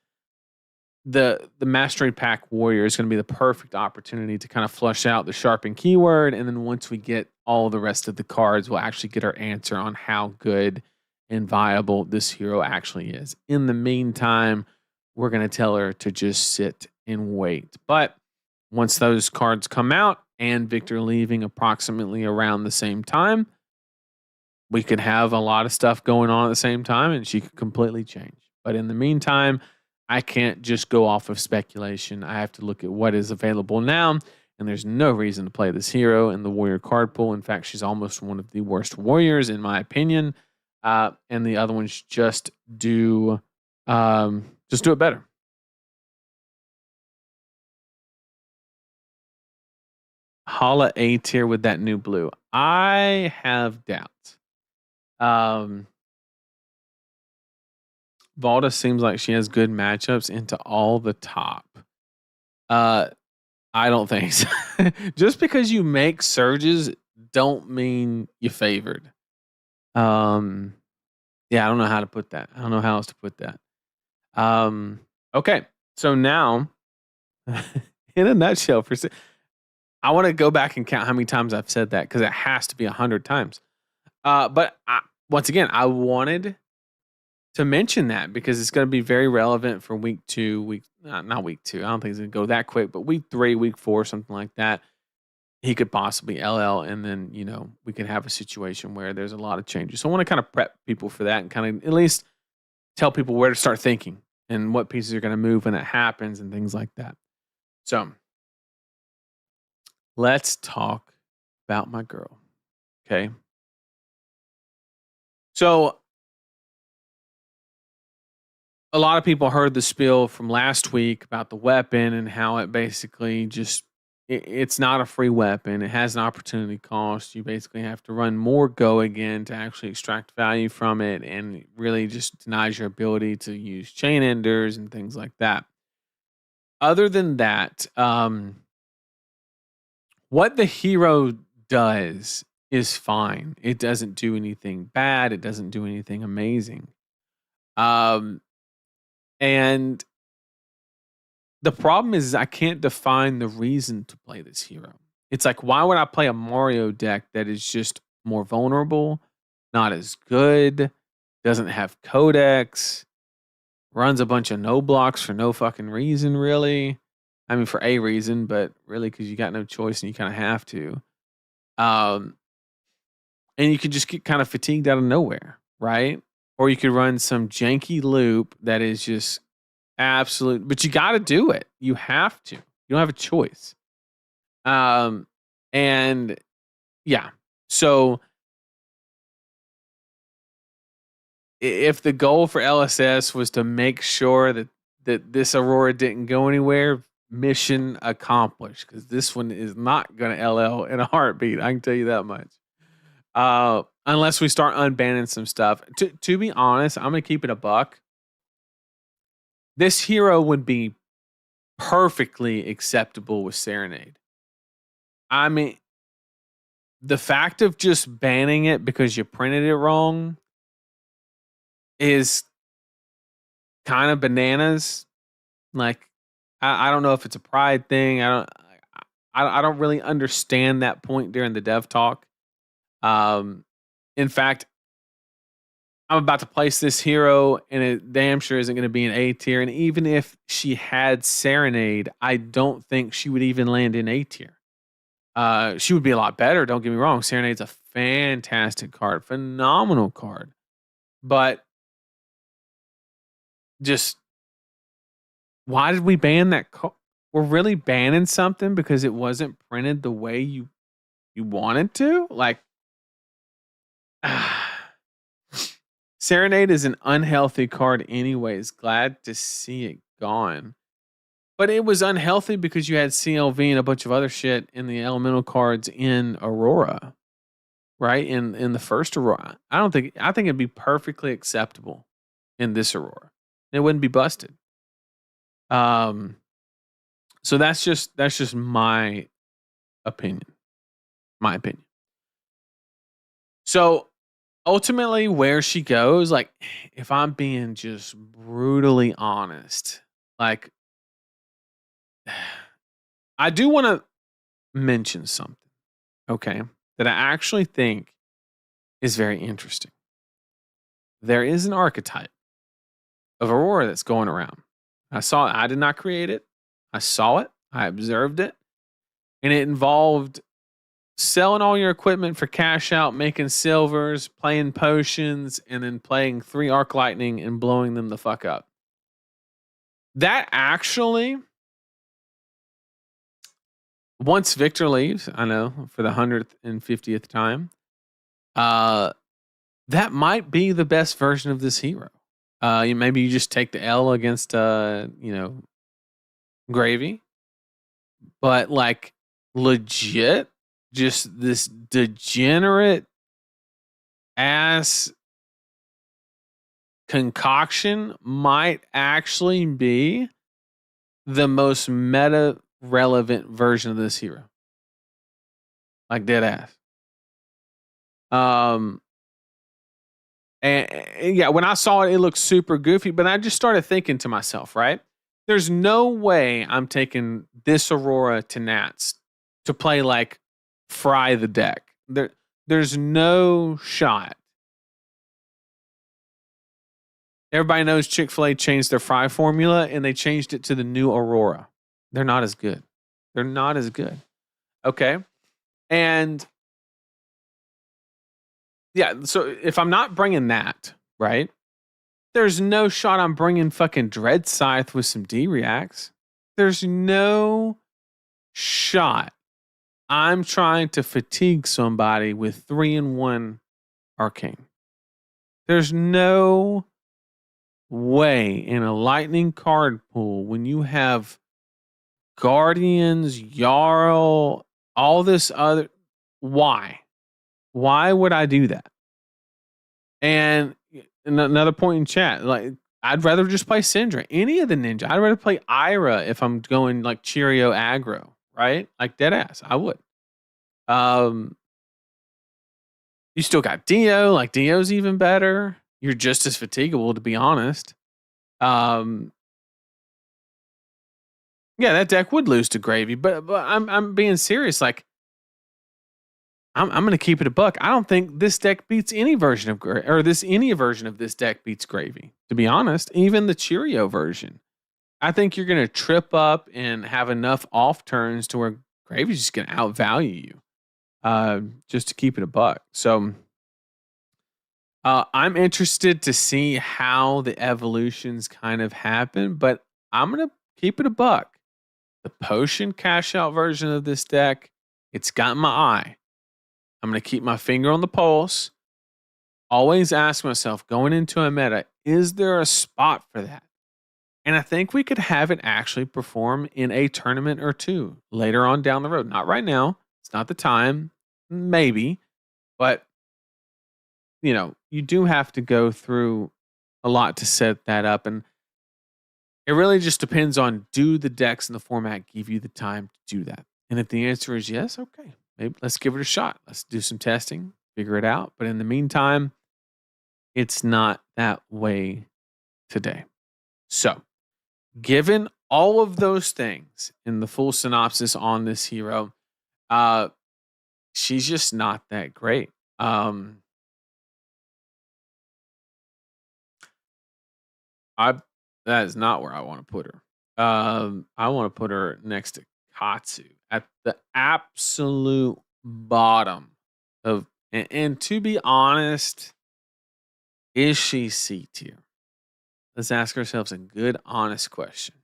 Mastery Pack Warrior is going to be the perfect opportunity to kind of flush out the sharpen keyword. And then once we get all the rest of the cards, we'll actually get our answer on how good and viable this hero actually is. In the meantime, we're going to tell her to just sit and wait. But once those cards come out, and Victor leaving approximately around the same time, we could have a lot of stuff going on at the same time, and she could completely change. But in the meantime, I can't just go off of speculation. I have to look at what is available now, and there's no reason to play this hero in the warrior card pool. In fact, she's almost one of the worst warriors, in my opinion. And the other ones just do it better. Hala A tier with that new blue. I have doubts. Valda seems like she has good matchups into all the top. I don't think so. Just because you make surges don't mean you favored. Yeah, I don't know how to put that. I don't know how else to put that. Okay, so now, in a nutshell, I want to go back and count how many times I've said that, because it has to be 100 times. But once again, I wanted to mention that because it's going to be very relevant for week 2, not week 2. I don't think it's going to go that quick, but week 3, week 4, something like that. He could possibly LL, and then, we could have a situation where there's a lot of changes. So I want to kind of prep people for that and kind of at least tell people where to start thinking and what pieces are going to move when it happens and things like that. So let's talk about my girl. Okay. So a lot of people heard the spiel from last week about the weapon and how it basically just it's not a free weapon. It has an opportunity cost. You basically have to run more go again to actually extract value from it, and really just denies your ability to use chain enders and things like that. Other than that, what the hero does is fine. It doesn't do anything bad. It doesn't do anything amazing. And the problem is I can't define the reason to play this hero. It's like, why would I play a Mario deck that is just more vulnerable, not as good, doesn't have codex, runs a bunch of no blocks for no fucking reason, really? I mean, for a reason, but really because you got no choice and you kind of have to. And you could just get kind of fatigued out of nowhere, right? Or you could run some janky loop that is just absolute, but you got to do it. You have to. You don't have a choice. And yeah, so if the goal for LSS was to make sure that this Aurora didn't go anywhere, mission accomplished, because this one is not going to LL in a heartbeat. I can tell you that much. Unless we start unbanning some stuff. To be honest, I'm going to keep it a buck. This hero would be perfectly acceptable with Serenade. I mean, the fact of just banning it because you printed it wrong is kind of bananas. Like, I don't know if it's a pride thing. I don't really understand that point during the dev talk. In fact, I'm about to place this hero, and it damn sure isn't going to be an A tier. And even if she had Serenade, I don't think she would even land in A tier. She would be a lot better. Don't get me wrong. Serenade's a fantastic card, phenomenal card, but just why did we ban that? We're really banning something because it wasn't printed the way you wanted to. Like, Serenade is an unhealthy card, anyways. Glad to see it gone. But it was unhealthy because you had CLV and a bunch of other shit in the elemental cards in Aurora, right? In the first Aurora. I think it'd be perfectly acceptable in this Aurora. It wouldn't be busted. So that's just my opinion. My opinion. So ultimately where she goes, like, if I'm being just brutally honest, like, I do want to mention something, okay, that I actually think is very interesting. There is an archetype of Aurora that's going around. I saw it. I did not create it. I saw it. I observed it. And it involved selling all your equipment for cash out, making silvers, playing potions, and then playing 3 arc lightning and blowing them the fuck up. That actually, once Victor leaves, I know, for the 150th time, that might be the best version of this hero. Maybe you just take the L against, Gravy. But, like, legit, just this degenerate ass concoction might actually be the most meta relevant version of this hero. Like, dead ass. And yeah, when I saw it, it looked super goofy, but I just started thinking to myself, right? There's no way I'm taking this Aurora to Nats to play like fry the deck. There's no shot. Everybody knows Chick-fil-A changed their fry formula and they changed it to the new Aurora. They're not as good. They're not as good. Okay. And yeah, so if I'm not bringing that, right? There's no shot I'm bringing fucking Dread Scythe with some D-Reacts. There's no shot I'm trying to fatigue somebody with 3-in-1 Arcane. There's no way in a lightning card pool when you have Guardians, Jarl, all this other. Why? Why would I do that? And another point in chat, like, I'd rather just play Syndra, any of the ninja. I'd rather play Ira if I'm going like Cheerio aggro, right? Like dead ass, I would. You still got Dio, like Dio's even better. You're just as fatigable, to be honest. Yeah, that deck would lose to Gravy, but I'm being serious. Like, I'm going to keep it a buck. I don't think this deck beats any version of any version of this deck beats Gravy. To be honest, even the Cheerio version, I think you're going to trip up and have enough off turns to where Gravy's just going to outvalue you. Just to keep it a buck. So, I'm interested to see how the evolutions kind of happen, but I'm going to keep it a buck. The potion cash out version of this deck, it's got my eye. I'm going to keep my finger on the pulse. Always ask myself, going into a meta, is there a spot for that? And I think we could have it actually perform in a tournament or two later on down the road. Not right now. It's not the time. Maybe. But, you know, you do have to go through a lot to set that up. And It really just depends on, do the decks and the format give you the time to do that? And if the answer is yes, okay, maybe let's give it a shot. Let's do some testing, figure it out. But in the meantime, it's not that way today. So, given all of those things in the full synopsis on this hero, uh, she's just not that great. I That is not where I want to put her. I want to put her next to Katsu at the absolute bottom of, and to be honest, is she C tier? Let's ask ourselves a good, honest question.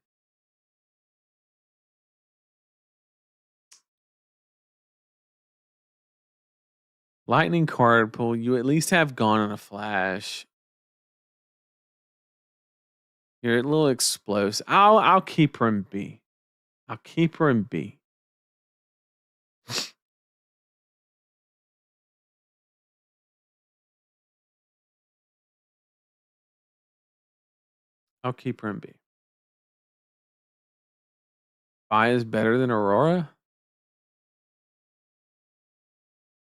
Lightning card pull, you at least have Gone in a Flash. You're a little explosive. I'll keep her in B. I'll keep her in B. I'll keep her in B. Fi is better than Aurora?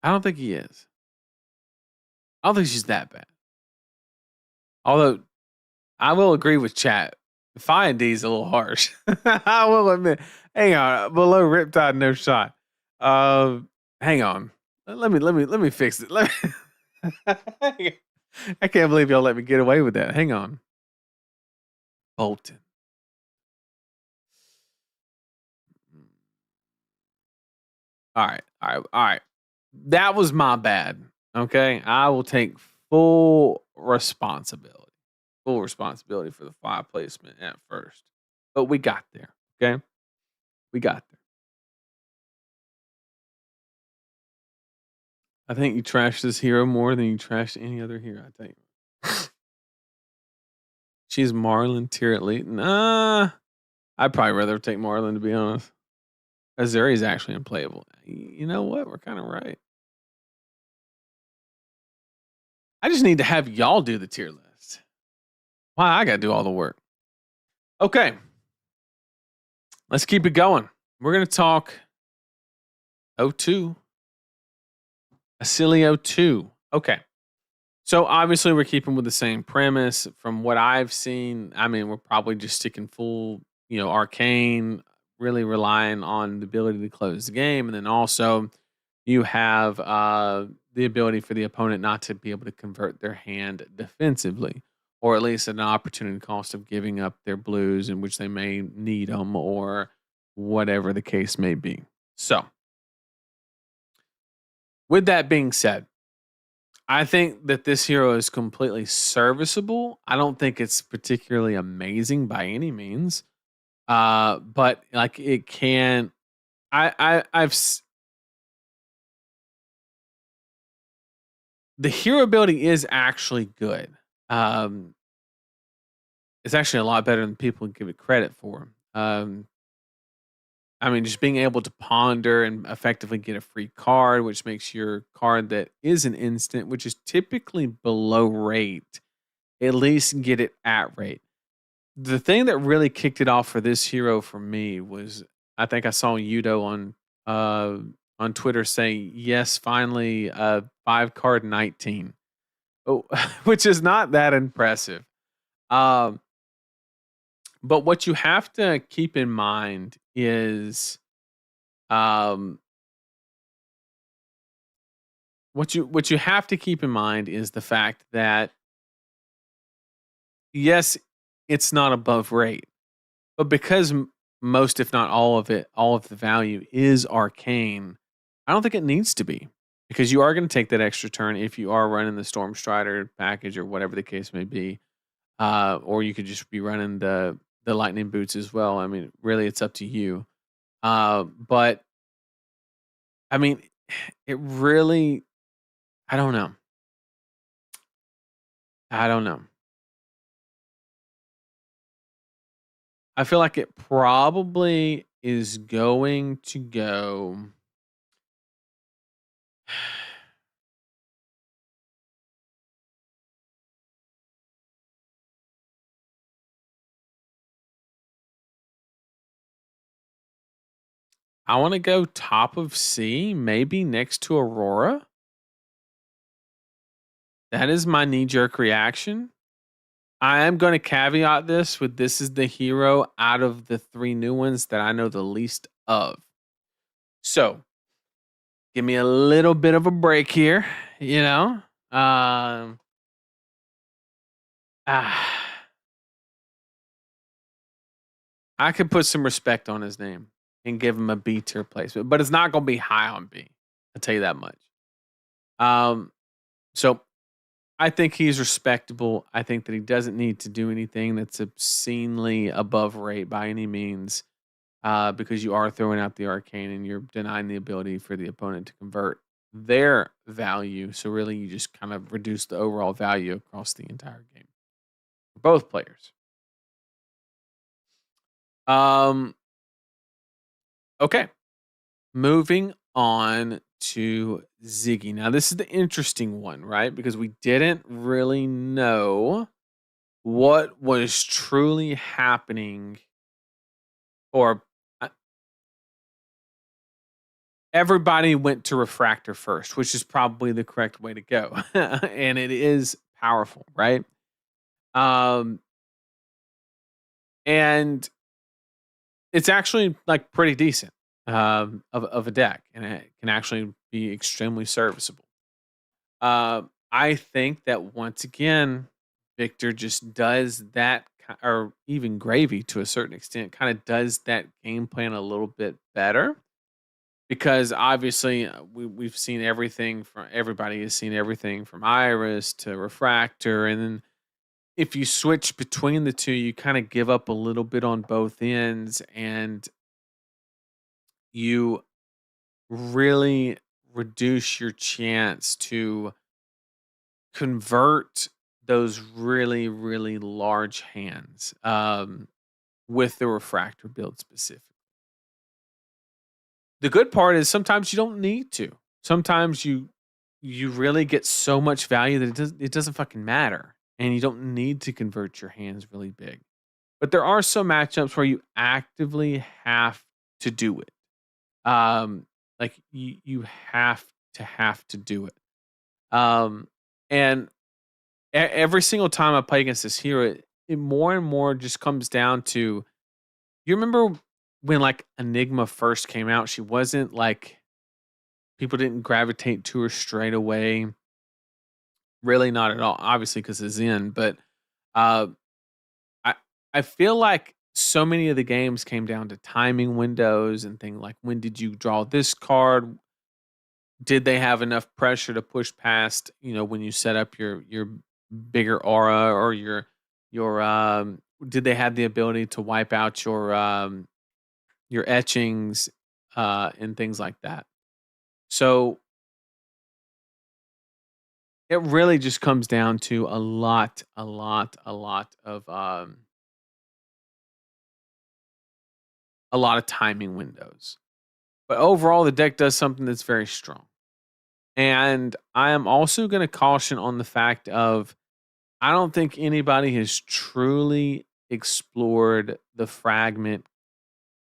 I don't think he is. I don't think she's that bad. Although I will agree with chat. Fi and D is a little harsh. I will admit. Hang on. Below Riptide, no shot. Hang on. Let me fix it. I can't believe y'all let me get away with that. Hang on. Bolton. All right. All right. All right. That was my bad. Okay. I will take full responsibility. Full responsibility for the Fi placement at first. But we got there. Okay. We got there. I think you trashed this hero more than you trashed any other hero, I tell you. She's Marlin tier elite. Nah. I'd probably rather take Marlin, to be honest. Azuri's actually unplayable. You know what? We're kind of right. I just need to have y'all do the tier list. Why I gotta do all the work. Okay. Let's keep it going. We're gonna talk O2. Acilio 2. Okay. So obviously we're keeping with the same premise. From what I've seen, I mean, we're probably just sticking full, arcane, really relying on the ability to close the game. And then also you have the ability for the opponent not to be able to convert their hand defensively, or at least at an opportunity cost of giving up their blues in which they may need them, or whatever the case may be. So, with that being said, I think that this hero is completely serviceable. I don't think it's particularly amazing by any means. But like it can I've the hero ability is actually good. Um it's actually a lot better than people give it credit for. I mean, just being able to ponder and effectively get a free card, which makes your card that is an instant, which is typically below rate, at least get it at rate. The thing that really kicked it off for this hero for me was, I think I saw Yudo on Twitter say, "Yes, finally, 5 card 19." Oh, which is not that impressive. Um, but what you have to keep in mind is, um, what you have to keep in mind is the fact that, yes, it's not above rate, but because most, if not all of it, all of the value is arcane, I don't think it needs to be, because you are going to take that extra turn if you are running the Storm Strider package or whatever the case may be, or you could just be running the Lightning Boots as well. I mean, really, it's up to you. But I mean, it really, I don't know. I don't know. I feel like it probably is going to go. I want to go top of C, maybe next to Aurora. That is my knee jerk reaction. I am going to caveat this is the hero out of the three new ones that I know the least of. So give me a little bit of a break here, you know? Um, ah, I could put some respect on his name and give him a B tier placement, but it's not going to be high on B. I'll tell you that much. Um, so I think he's respectable. I think that he doesn't need to do anything that's obscenely above rate by any means, because you are throwing out the arcane and you're denying the ability for the opponent to convert their value. So really, you just kind of reduce the overall value across the entire game for both players. Um, okay, moving on to Ziggy. Now, this is the interesting one, right? Because we didn't really know what was truly happening, or uh, everybody went to refractor first, which is probably the correct way to go. And it is powerful, right? Um, and it's actually like pretty decent, of a deck, and it can actually be extremely serviceable. I think that once again, Victor just does that, or even Gravy to a certain extent, kind of does that game plan a little bit better. Because obviously, we've seen everything from everybody has seen everything from Iris to Refractor, and then if you switch between the two, you kind of give up a little bit on both ends, and you really reduce your chance to convert those really, really large hands, with the Refractor build specifically. The good part is sometimes you don't need to. Sometimes you really get so much value that it doesn't fucking matter, and you don't need to convert your hands really big. But there are some matchups where you actively have to do it. Like you have to do it. And every single time I play against this hero, it more and more just comes down to, you remember when like Enigma first came out, she wasn't like, people didn't gravitate to her straight away. Really not at all, obviously because of Zen, but uh I I feel like so many of the games came down to timing windows and things like, when did you draw this card? Did they have enough pressure to push past, when you set up your bigger aura, or your did they have the ability to wipe out your etchings, and things like that. So it really just comes down to a lot of timing windows. But overall, the deck does something that's very strong. And I am also going to caution on the fact of, I don't think anybody has truly explored the fragment,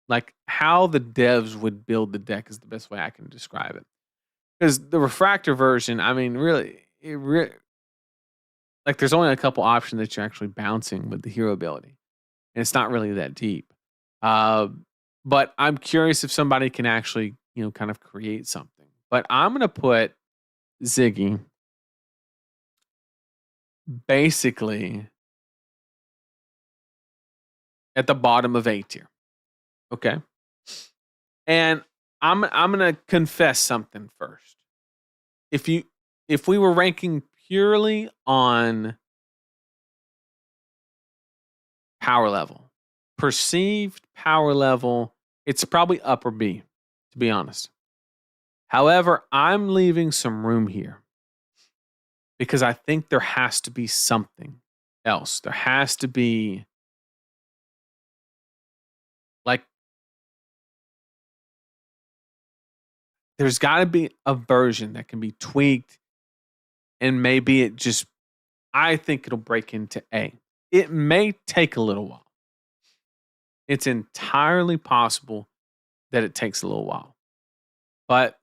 like how the devs would build the deck is the best way I can describe it. Because the refractor version, I mean, really, like there's only a couple options that you're actually bouncing with the hero ability, and it's not really that deep. Uh, but I'm curious if somebody can actually, kind of create something. But I'm gonna put Ziggy basically at the bottom of A tier. Okay. And I'm gonna confess something first. If you if we were ranking purely on power level, perceived power level, it's probably upper B, to be honest. However, I'm leaving some room here because I think there has to be something else. There has to be, like, there's got to be a version that can be tweaked, and maybe I think it'll break into A. It may take a little while. It's entirely possible, that it takes a little while. But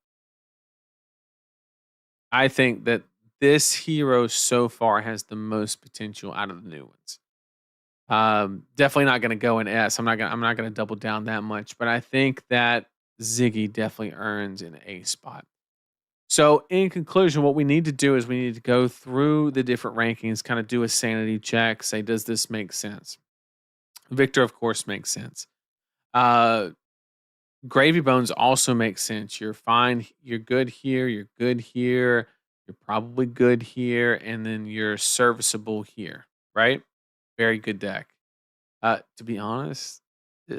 I think that this hero so far has the most potential out of the new ones. Definitely not going to go in S. I'm not going to double down that much, but I think that Ziggy definitely earns an A spot. So, in conclusion, what we need to do is we need to go through the different rankings, kind of do a sanity check, say, does this make sense? Victor, of course, makes sense. Uh, Gravy Bones also makes sense. You're fine. You're good here. You're good here. You're probably good here. And then you're serviceable here, right? Very good deck. To be honest, uh,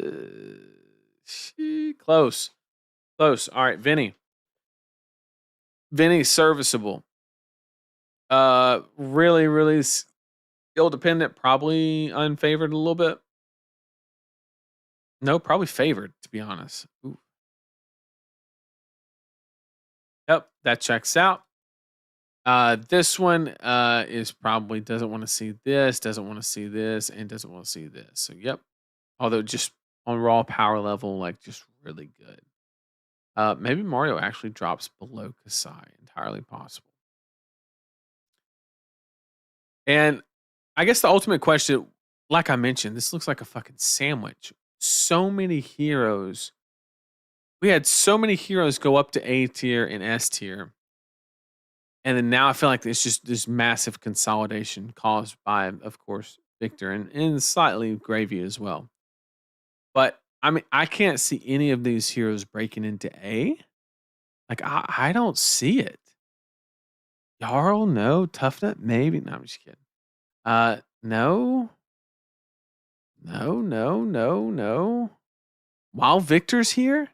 close. Close. All right, Vinny. Vinny's serviceable. Really, really skill dependent. Probably unfavored a little bit. No, probably favored, to be honest. Ooh. Yep, that checks out. This one is probably doesn't want to see this, doesn't want to see this, and doesn't want to see this. So yep. Although just on raw power level, like just really good. Maybe Mario actually drops below Kasai. Entirely possible. And I guess the ultimate question, like I mentioned, this looks like a fucking sandwich. So many heroes. We had so many heroes go up to A tier and S tier. And then now I feel like it's just this massive consolidation caused by, of course, Victor and slightly Gravy as well. But I mean, I can't see any of these heroes breaking into A. Like, I don't see it. Jarl, no. Tough Nut, maybe. No, I'm just kidding. No. No, no, no, no. While Victor's here?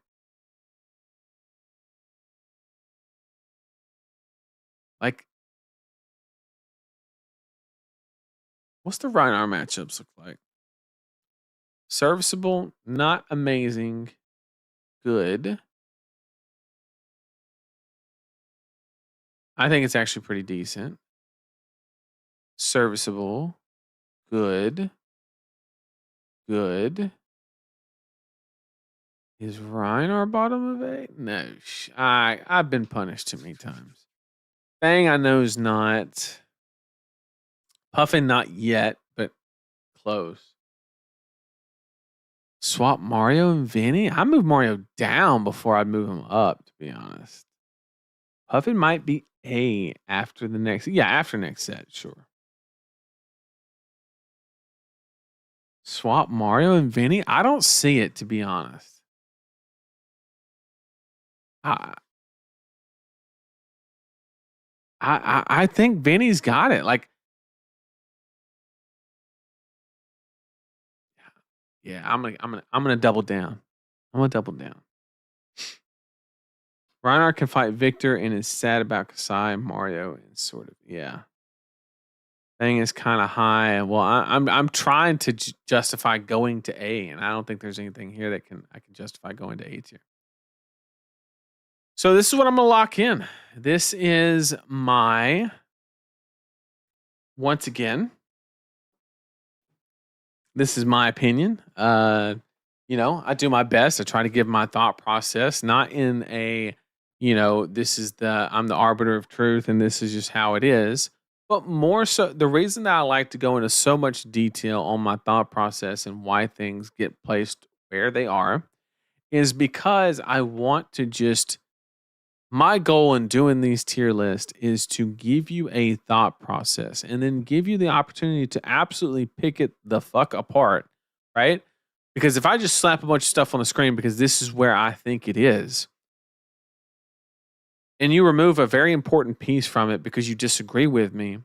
Like, what's the Rhinar matchups look like? Serviceable, not amazing, good. I think it's actually pretty decent. Serviceable, good, good. Is Rhinar bottom of A? No, I've been punished too many times. Fang, I know is not. Puffin, not yet, but close. Swap Mario and Vinny? I move Mario down before I'd move him up, to be honest. Puffin might be A after the next. Yeah, after next set, sure. Swap Mario and Vinny? I don't see it, to be honest. I think Vinny's got it. Like, yeah, I'm gonna double down. I'm gonna double down. Reinhardt can fight Victor and is sad about Kasai and Mario and sort of Thing is kind of high. Well, I'm trying to justify going to A, and I don't think there's anything here that I can justify going to A tier. So this is what I'm gonna lock in. This is my once again. This is my opinion. I do my best. I try to give my thought process, not in a, this is I'm the arbiter of truth and this is just how it is. But more so, the reason that I like to go into so much detail on my thought process and why things get placed where they are is because I want to just, my goal in doing these tier lists is to give you a thought process and then give you the opportunity to absolutely pick it the fuck apart, right? Because if I just slap a bunch of stuff on the screen because this is where I think it is, and you remove a very important piece from it because you disagree with me,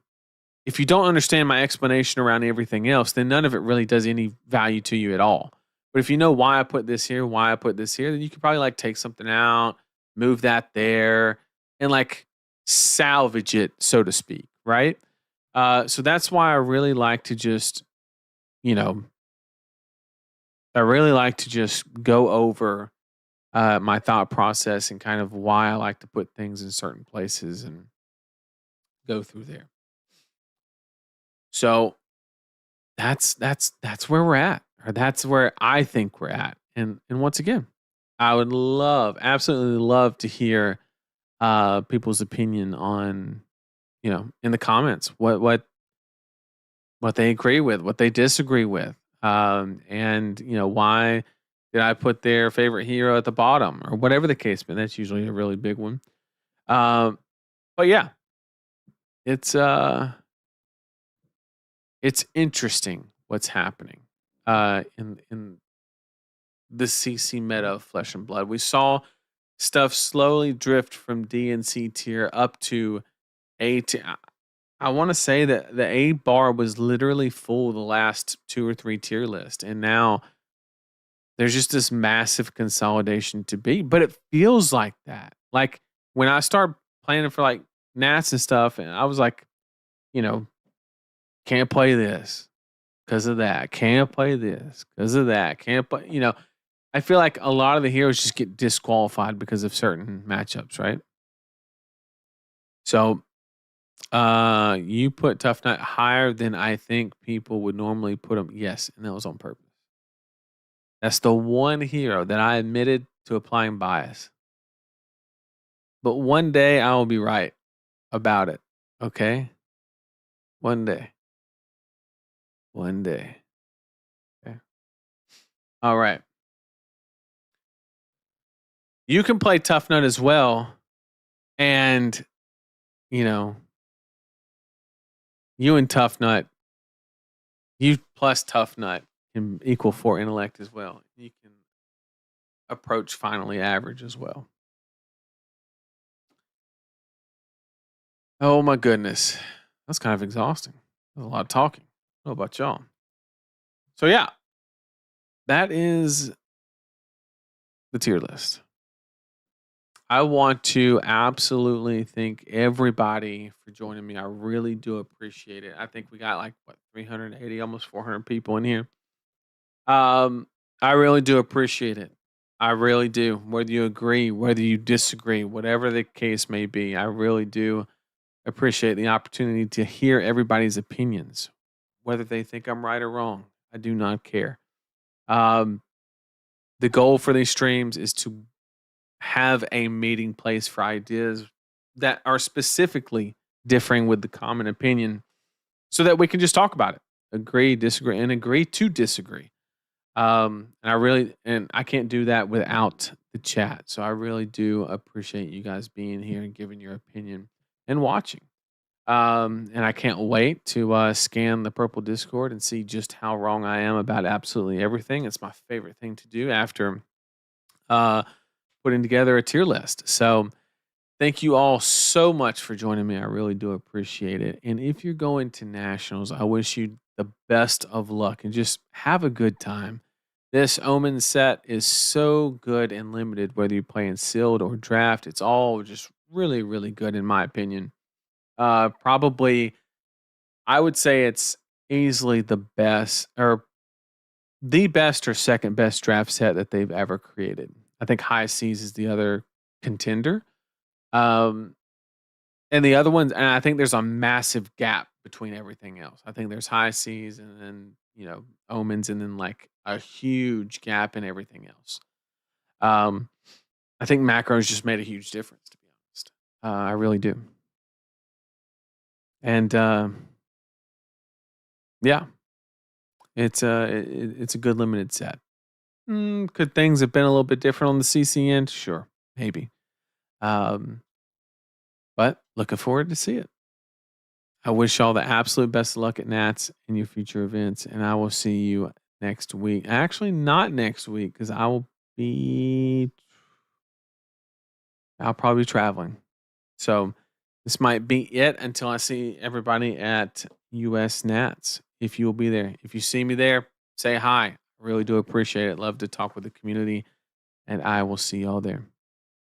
if you don't understand my explanation around everything else, then none of it really does any value to you at all. But if you know why I put this here, why I put this here, then you could probably like take something out, move that there, and like salvage it, so to speak, right? So that's why I really like to just, I really like to just go over my thought process and kind of why I like to put things in certain places and go through there. So that's where we're at, or that's where I think we're at. And once again, I would absolutely love to hear people's opinion on, in the comments, what they agree with, what they disagree with, and why did I put their favorite hero at the bottom or whatever the case. But that's usually a really big one. Um, but yeah, it's uh, it's interesting what's happening in the CC meta of Flesh and Blood. We saw stuff slowly drift from D and C tier up to A tier. I want to say that the A bar was literally full the last 2 or 3 tier list, and now there's just this massive consolidation to be. But it feels like that. Like when I start planning for like Nats and stuff, and I was like, you know, can't play this because of that. Can't play this because of that. Can't play. I feel like a lot of the heroes just get disqualified because of certain matchups, right? So you put Tough Nut higher than I think people would normally put him. Yes, and that was on purpose. That's the one hero that I admitted to applying bias. But one day I will be right about it. Okay? One day. One day. Okay. All right. You can play Tough Nut as well. And, you know, you and Tough Nut, you plus Tough Nut can equal 4 intellect as well. You can approach finally average as well. Oh my goodness. That's kind of exhausting. There's a lot of talking. I don't know about y'all. So yeah, that is the tier list. I want to absolutely thank everybody for joining me. I really do appreciate it. I think we got like 380, almost 400 people in here. I really do appreciate it. I really do. Whether you agree, whether you disagree, whatever the case may be, I really do appreciate the opportunity to hear everybody's opinions, whether they think I'm right or wrong. I do not care. Um, the goal for these streams is to have a meeting place for ideas that are specifically differing with the common opinion so that we can just talk about it, agree, disagree, and agree to disagree. And I can't do that without the chat. So I really do appreciate you guys being here and giving your opinion and watching. And I can't wait to scan the purple Discord and see just how wrong I am about absolutely everything. It's my favorite thing to do after uh, putting together a tier list. So thank you all so much for joining me. I really do appreciate it. And if you're going to nationals, I wish you the best of luck and just have a good time. This Omen set is so good and limited, whether you're playing sealed or draft. It's all just really, really good in my opinion. Probably, I would say it's easily the best or second best draft set that they've ever created. I think High Seas is the other contender. Um, and the other ones, and I think there's a massive gap between everything else. I think there's High Seas and then, Omens and then like a huge gap in everything else. Um, I think macros just made a huge difference, to be honest. I really do. And yeah, it's a good limited set. Could things have been a little bit different on the CC end? Sure, maybe. Um, but looking forward to see it. I wish y'all the absolute best of luck at Nats in your future events, and I will see you next week. Actually, not next week because I'll probably be traveling. So this might be it until I see everybody at US Nats. If you will be there, if you see me there, say hi. I really do appreciate it. Love to talk with the community, and I will see y'all there.